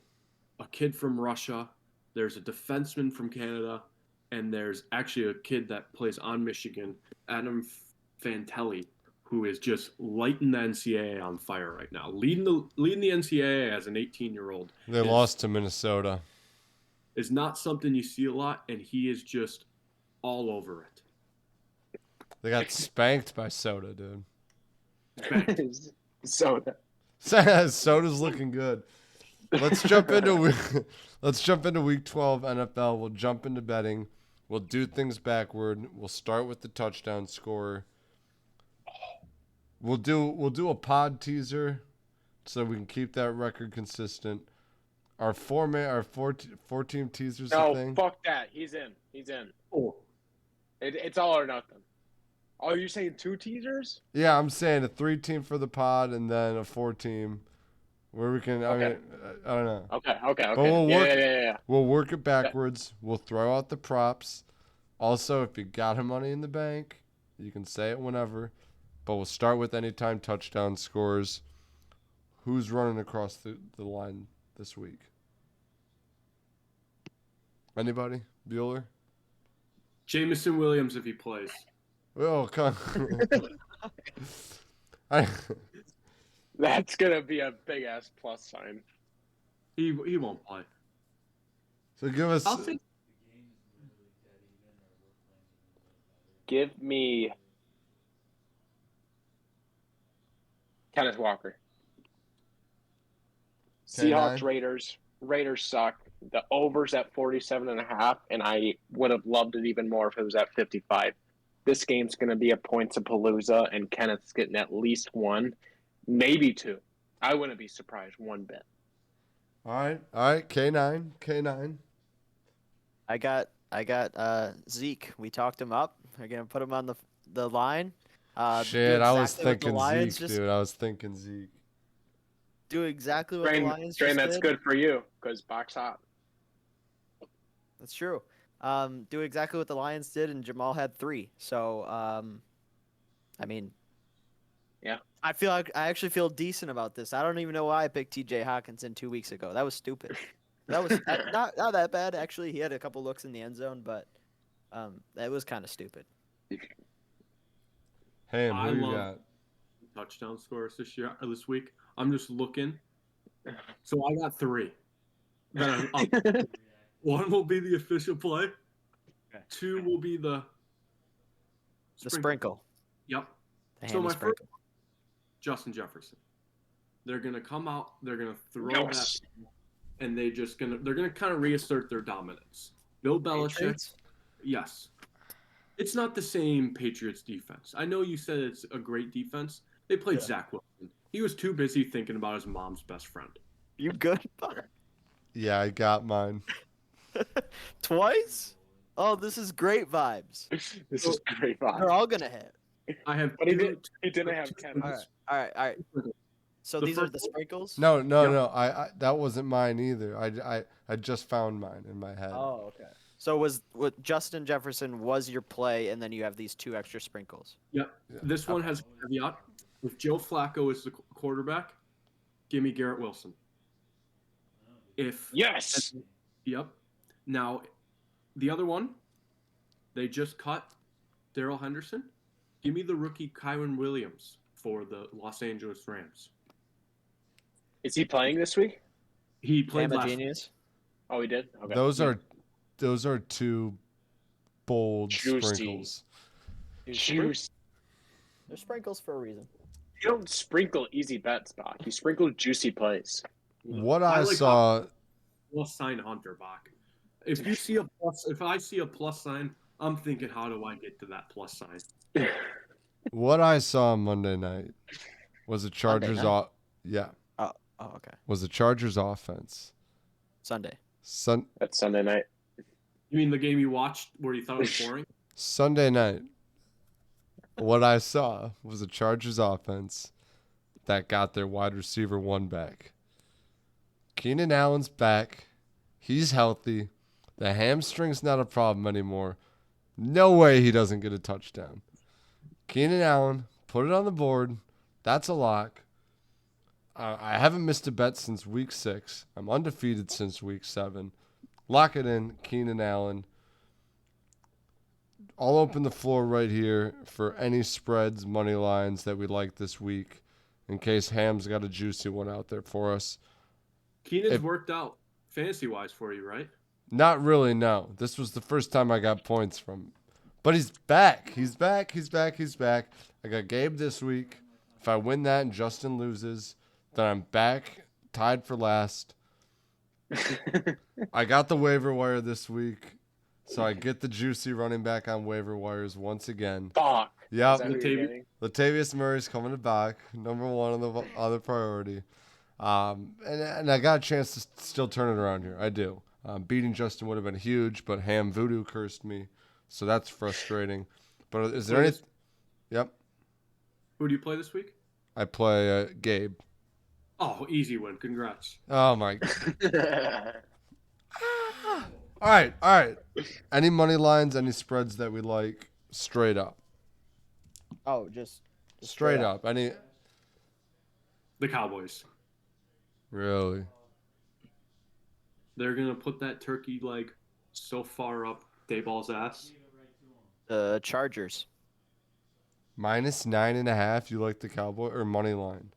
a kid from Russia. There's a defenseman from Canada. And there's actually a kid that plays on Michigan, Adam Fantelli, who is just lighting the NCAA on fire right now. Leading the NCAA as an 18-year-old. They lost to Minnesota. Is not something you see a lot, and he is just all over it. They got spanked by Soda, dude. Soda. Soda's looking good. Let's jump into week 12 NFL. We'll jump into betting. We'll do things backward. We'll start with the touchdown scorer. We'll do a pod teaser so we can keep that record consistent. Our four team teasers. No, fuck that. He's in. Oh. It's all or nothing. Oh, you're saying 2 teasers? Yeah, I'm saying a 3-team for the pod and then a 4-team where we can. Okay. I don't know. Okay. But we'll Yeah. We'll work it backwards. We'll throw out the props. Also, if you got money in the bank, you can say it whenever. But we'll start with anytime touchdown scores. Who's running across the line this week? Anybody? Bueller? Jameson Williams if he plays. Oh, come on. That's going to be a big-ass plus sign. He won't play. So give us... Give me Kenneth Walker. Seahawks, Raiders. Raiders suck. The over's at 47.5, and I would have loved it even more if it was at 55. This game's going to be a points-a-palooza, and Kenneth's getting at least 1, maybe 2. I wouldn't be surprised one bit. All right. K9. I got Zeke. We talked him up. We're gonna put him on the line. Shit, I was thinking Lions Zeke, dude. I was thinking Zeke. Do exactly what the Lions Train, just that's did. good for you because box hot. That's true. Do exactly what the Lions did, and Jamal had 3. So, I mean, yeah. I actually feel decent about this. I don't even know why I picked T.J. Hawkinson 2 weeks ago. That was stupid. That was not that bad actually. He had a couple looks in the end zone, but that was kind of stupid. Hey, I who you love got? touchdown scores this week. I'm just looking. So I got 3. Then one will be the official play. Okay. 2 will be the sprinkle. Yep. The So handy my sprinkle. first, Justin Jefferson. They're gonna come out. They're gonna throw Yes. that, and they're gonna kind of reassert their dominance. Bill Belichick. Patriots? Yes. It's not the same Patriots defense. I know you said it's a great defense. They played Yeah. Zach Wilson. He was too busy thinking about his mom's best friend. You good? Yeah, I got mine. Twice? Oh, this is great vibes. This is great They're vibe. all gonna hit. I have But he two. didn't have 10. All right. So The these are first the one? sprinkles. No. Yep. I that wasn't mine either. I just found mine in my head. Oh, okay. So was what Justin Jefferson was your play, and then you have these 2 extra sprinkles. Yep. Yeah. This one has a caveat. If Joe Flacco is the quarterback, give me Garrett Wilson. If Yes. Yep. Now, the other one, they just cut Darrell Henderson. Give me the rookie Kyron Williams for the Los Angeles Rams. Is he playing this week? He played Bama last. Genius. Oh, he did? Okay. Those are 2 bold Juicy. sprinkles. Juice. They're sprinkles for a reason. You don't sprinkle easy bets, Bach. You sprinkle juicy plays. What I saw. Plus sign Hunter Bach. If you see a plus, if I see a plus sign, I'm thinking, how do I get to that plus sign? What I saw Monday night was a Chargers night? yeah, Oh, okay. was a Chargers offense. Sunday. That's Sunday night. You mean the game you watched where you thought it was boring? Sunday night. What I saw was a Chargers offense that got their wide receiver 1 back. Keenan Allen's back. He's healthy. The hamstring's not a problem anymore. No way he doesn't get a touchdown. Keenan Allen, put it on the board. That's a lock. I haven't missed a bet since week 6. I'm undefeated since week 7. Lock it in, Keenan Allen. I'll open the floor right here for any spreads, money lines that we like this week, in case Ham's got a juicy one out there for us. Keenan's worked out fantasy-wise for you, right? Not really, no. This was the first time I got points from him. But he's back. He's back. I got Gabe this week. If I win that and Justin loses, then I'm back, tied for last. I got the waiver wire this week, so I get the juicy running back on waiver wires once again. Bach. Yep. Is that who you're getting? Latavius Murray's coming back, number 1 on the priority. And I got a chance to still turn it around here. I do. Beating Justin would have been huge, but Ham Voodoo cursed me, so that's frustrating. But is there any? Yep. Who do you play this week? I play Gabe. Oh, easy win. Congrats. Oh my. All right. Any money lines? Any spreads that we like? Straight up. Oh, just Straight up. Any? The Cowboys. Really? They're gonna put that turkey leg so far up Dayball's ass. The Chargers. -9.5. You like the Cowboy or money line?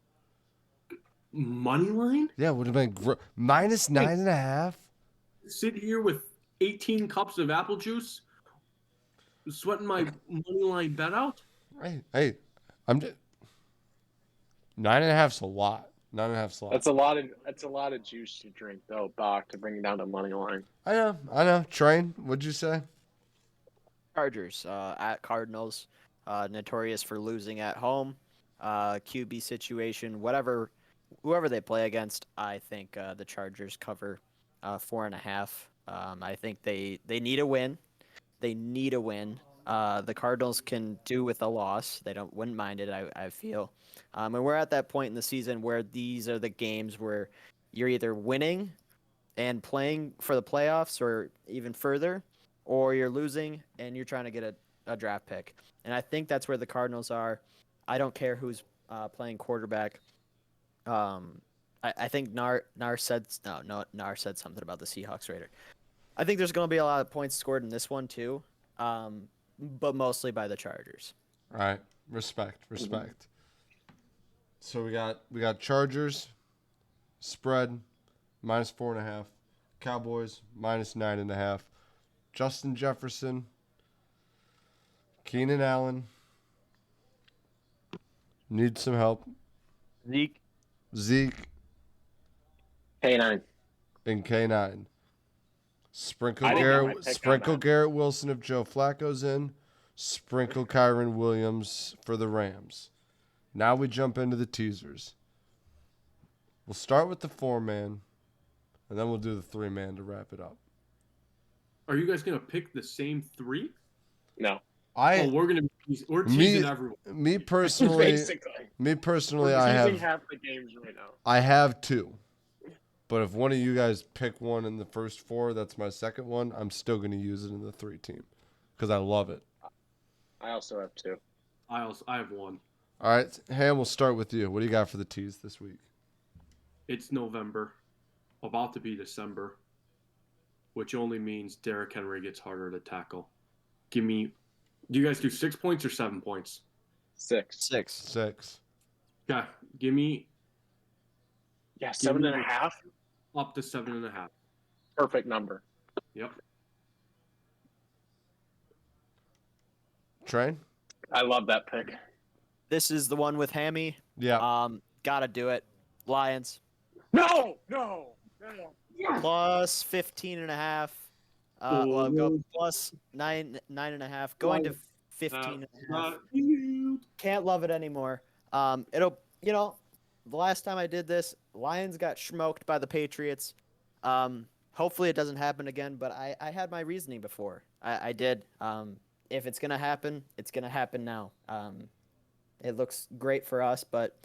Money line? Yeah, would have been -9.5. Sit here with 18 cups of apple juice, sweating my money line bet out. Hey, I'm just 9.5's a lot. 9.5's a lot. That's a lot of juice to drink though, Bach, to bring it down to money line. I know. Train, what'd you say? Chargers at Cardinals. Notorious for losing at home. QB situation, whoever they play against, I think the Chargers cover 4.5. I think they need a win. They need a win. The Cardinals can do with a loss. They wouldn't mind it, I feel. And we're at that point in the season where these are the games where you're either winning and playing for the playoffs or even further, or you're losing and you're trying to get a draft pick. And I think that's where the Cardinals are. I don't care who's playing quarterback. I think Nar said something about the Seahawks Raider. I think there's going to be a lot of points scored in this one too, but mostly by the Chargers. All right, respect. So we got Chargers spread -4.5, Cowboys -9.5, Justin Jefferson, Keenan Allen need some help. Zeke K9. and K9. I didn't know my pick on that. Garrett Wilson if Joe Flacco's in. Sprinkle Kyron Williams for the Rams. Now we jump into the teasers. We'll start with the 4-man, and then we'll do the 3-man to wrap it up. Are you guys gonna pick the same 3? No. We're teasing everyone. Me personally, Basically. I teasing have half the games right now. I have 2. But if one of you guys pick one in the first 4, that's my second one. I'm still going to use it in the 3 team because I love it. I also have 2. I have 1. All right, Ham, we'll start with you. What do you got for the tease this week? It's November, about to be December, which only means Derrick Henry gets harder to tackle. Do you guys do 6 points or 7 points? 6. 6. Yeah, give me. Yeah, 7.5. Up to 7.5. Perfect number. Yep. Train? I love that pick. This is the one with Hammy. Yeah. Gotta do it. Lions. No. Plus 15.5. Well, go plus 9.5. Going to 15.5. Can't love it anymore. It'll, the last time I did this, Lions got smoked by the Patriots. Hopefully it doesn't happen again, but I had my reasoning before. I did. If it's going to happen, it's going to happen now. It looks great for us, but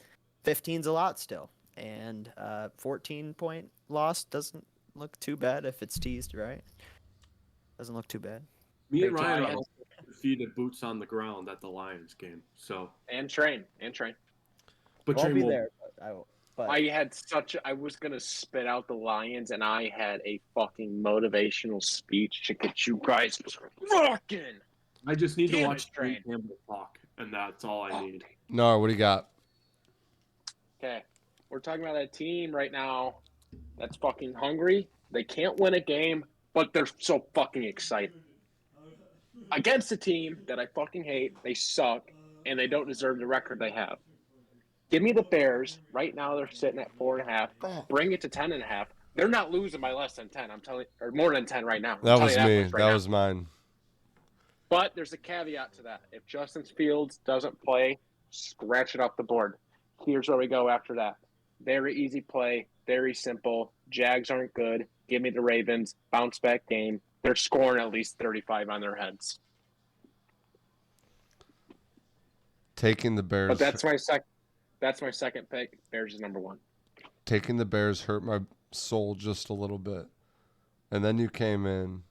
15's a lot still. And 14-point loss doesn't look too bad if it's teased, right? Doesn't look too bad. Me and Ryan also defeated boots on the ground at the Lions game. So And train. But Won't Train be won't. there. But I was going to spit out the Lions, and I had a fucking motivational speech to get you guys fucking. I just need to Damn watch it, Train. Train Campbell talk, and that's all I need. No, what do you got? Okay. We're talking about a team right now that's fucking hungry. They can't win a game, but they're so fucking excited. Against a team that I fucking hate, they suck, and they don't deserve the record they have. Give me the Bears. Right now they're sitting at 4.5. Bring it to 10.5. They're not losing by less than 10. I'm telling you, or more than 10 right now. That was me. That That was mine. But there's a caveat to that. If Justin Fields doesn't play, scratch it off the board. Here's where we go after that. Very easy play, very simple. Jags aren't good. Give me the Ravens. Bounce back game. They're scoring at least 35 on their heads. Taking the Bears. But that's my second pick. Bears is number 1. Taking the Bears hurt my soul just a little bit. And then you came in,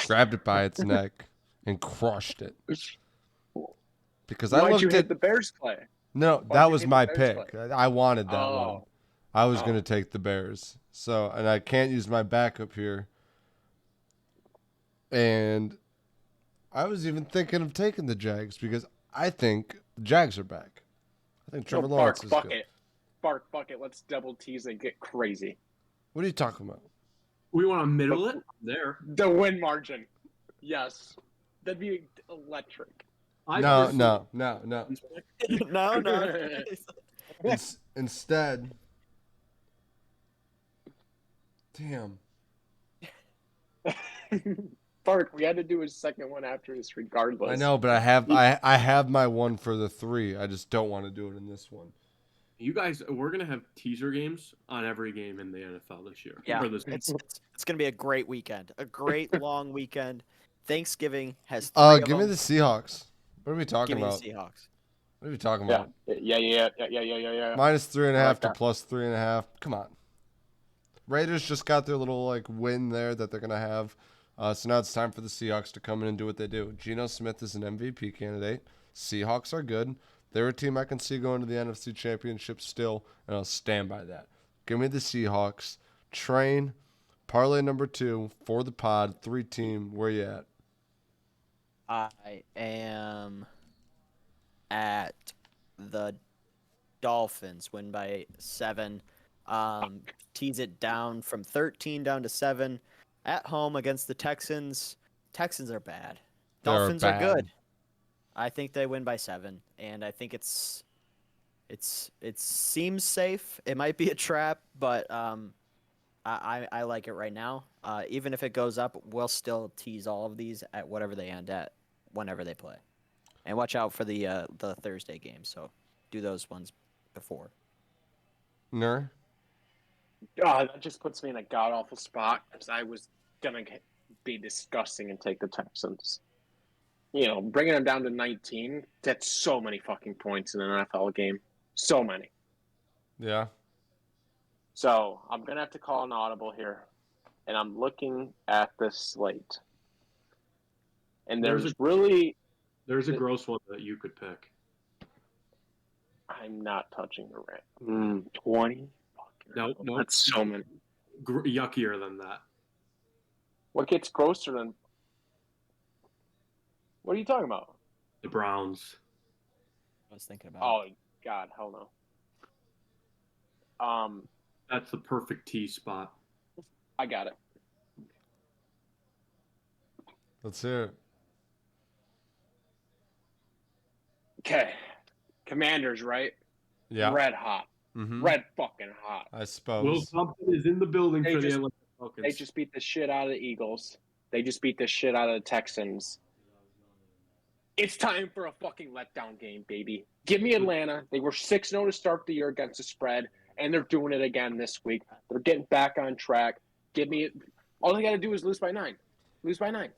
grabbed it by its neck, and crushed it. Because I Why'd looked you at hit the Bears play? No, Why'd that you was hit my the Bears pick. play? I wanted that one. I was going to Oh. take the Bears. So, and I can't use my backup here. And I was even thinking of taking the Jags because I think the Jags are back. I think Trevor Lawrence is good. Bark bucket. Let's double tease and get crazy. What are you talking about? We want to middle it there. The win margin. Yes. That'd be electric. No. no. Instead, damn. Bark, we had to do a second one after this regardless. I know, but I have my one for the 3. I just don't want to do it in this one. You guys, we're gonna have teaser games on every game in the NFL this year. Yeah, Or this it's gonna be a great weekend, a great long weekend. Thanksgiving has. 3 of Give me them. the Seahawks. What are we talking Give me about? the Seahawks. What are we talking Yeah. about? Yeah. Minus 3.5 I like to that. plus 3.5. Come on. Raiders just got their little win there that they're gonna have. So now it's time for the Seahawks to come in and do what they do. Geno Smith is an MVP candidate. Seahawks are good. They're a team I can see going to the NFC Championship still, and I'll stand by that. Give me the Seahawks. Train. Parlay number 2 for the pod. 3 team. Where you at? I am at the Dolphins. Win by 7. Tease it down from 13 down to 7. At home against the Texans. Texans are bad. They're Dolphins are bad. good. I think they win by 7, and I think it seems safe. It might be a trap, but I like it right now. Even if it goes up, we'll still tease all of these at whatever they end at. whenever they play, and watch out for the Thursday game. So do those ones before. Nur? That just puts me in a god awful spot because I was gonna be disgusting and take the Texans. Bringing them down to 19. That's so many fucking points in an NFL game. So many. Yeah. So I'm gonna have to call an audible here, and I'm looking at the slate, and there's a gross one that you could pick. I'm not touching the Rams. 20. No, That's so many. Yuckier than that. What gets grosser than? What are you talking about? The Browns. I was thinking about. Oh God, hell no. That's the perfect T spot. I got it. Let's hear it. Okay, Commanders, right? Yeah. Red hot. Mm-hmm. Red fucking hot. I suppose. Will Thompson is in the building for the Atlanta Falcons. They just beat the shit out of the Eagles. They just beat the shit out of the Texans. It's time for a fucking letdown game, baby. Give me Atlanta. They were 6-0 to start the year against the spread, and they're doing it again this week. They're getting back on track. Give me it. All they got to do is lose by 9. Lose by 9.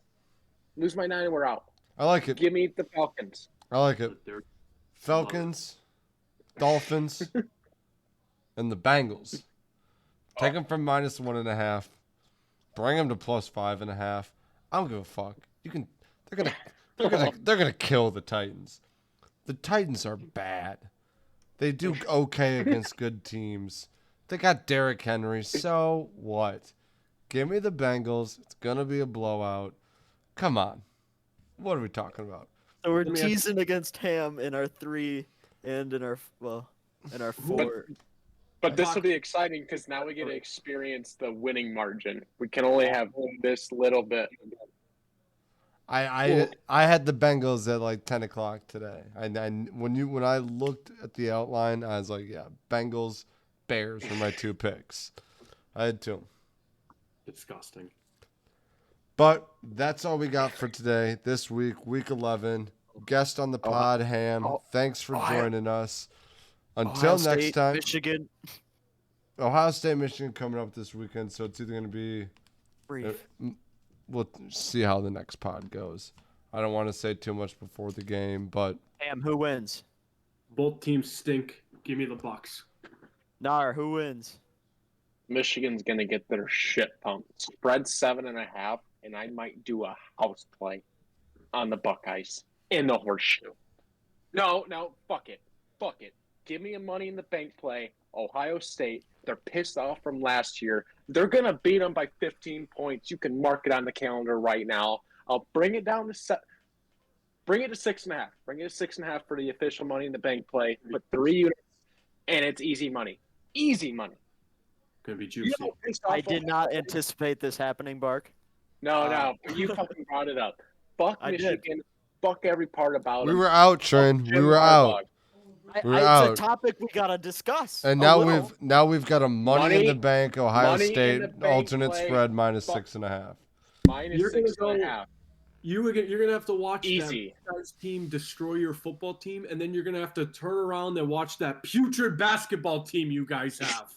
Lose by 9 and we're out. I like it. Give me the Falcons. I like it. Falcons, Dolphins, and the Bengals. Take them from -1.5. Bring them to +5.5. I don't give a fuck. They're gonna kill the Titans. The Titans are bad. They do okay against good teams. They got Derrick Henry. So what? Give me the Bengals. It's gonna be a blowout. Come on. What are we talking about? So we're teasing against Ham in our 3 and in our 4. But this will be exciting because now we get to experience the winning margin. We can only have this little bit. I had the Bengals at like 10 o'clock today. When I looked at the outline, I was like, yeah, Bengals, Bears were my 2 picks. I had 2. Disgusting. But that's all we got for today. This week, week 11. Guest on the pod, Ham. Thanks for joining us. Until next time. Michigan. Ohio State, Michigan coming up this weekend. So it's either going to be brief. We'll see how the next pod goes. I don't want to say too much before the game, but Ham, who wins? Both teams stink. Give me the Bucks. Nar, who wins? Michigan's going to get their shit pumped. Spread 7.5, and I might do a house play on the Buckeyes in the horseshoe. No, fuck it. Give me a money in the bank play. Ohio State. They're pissed off from last year. They're going to beat them by 15 points. You can mark it on the calendar right now. I'll bring it down to bring it to 6.5. Bring it to 6.5 for the official money in the bank play. Put 3 units, and it's easy money. Easy money. Gonna be juicy. I did not anticipate this happening, Bark. No. You fucking brought it up. Fuck Michigan. Fuck every part about it. We were out, Trent. We were out. It's a topic we gotta discuss. And now we've got a money in the bank Ohio State alternate spread -6.5. -6.5. You're gonna have to watch Easy. that team destroy your football team, and then you're gonna have to turn around and watch that putrid basketball team you guys have.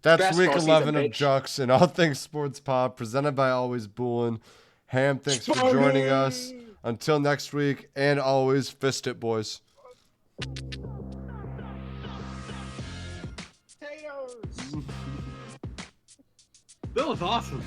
That's Basketball week season, 11 of bitch. Jucks and All Things Sports Pop, presented by Always Bullin. Ham, thanks for joining us. Until next week, and always, fist it, boys. Potatoes. That was awesome.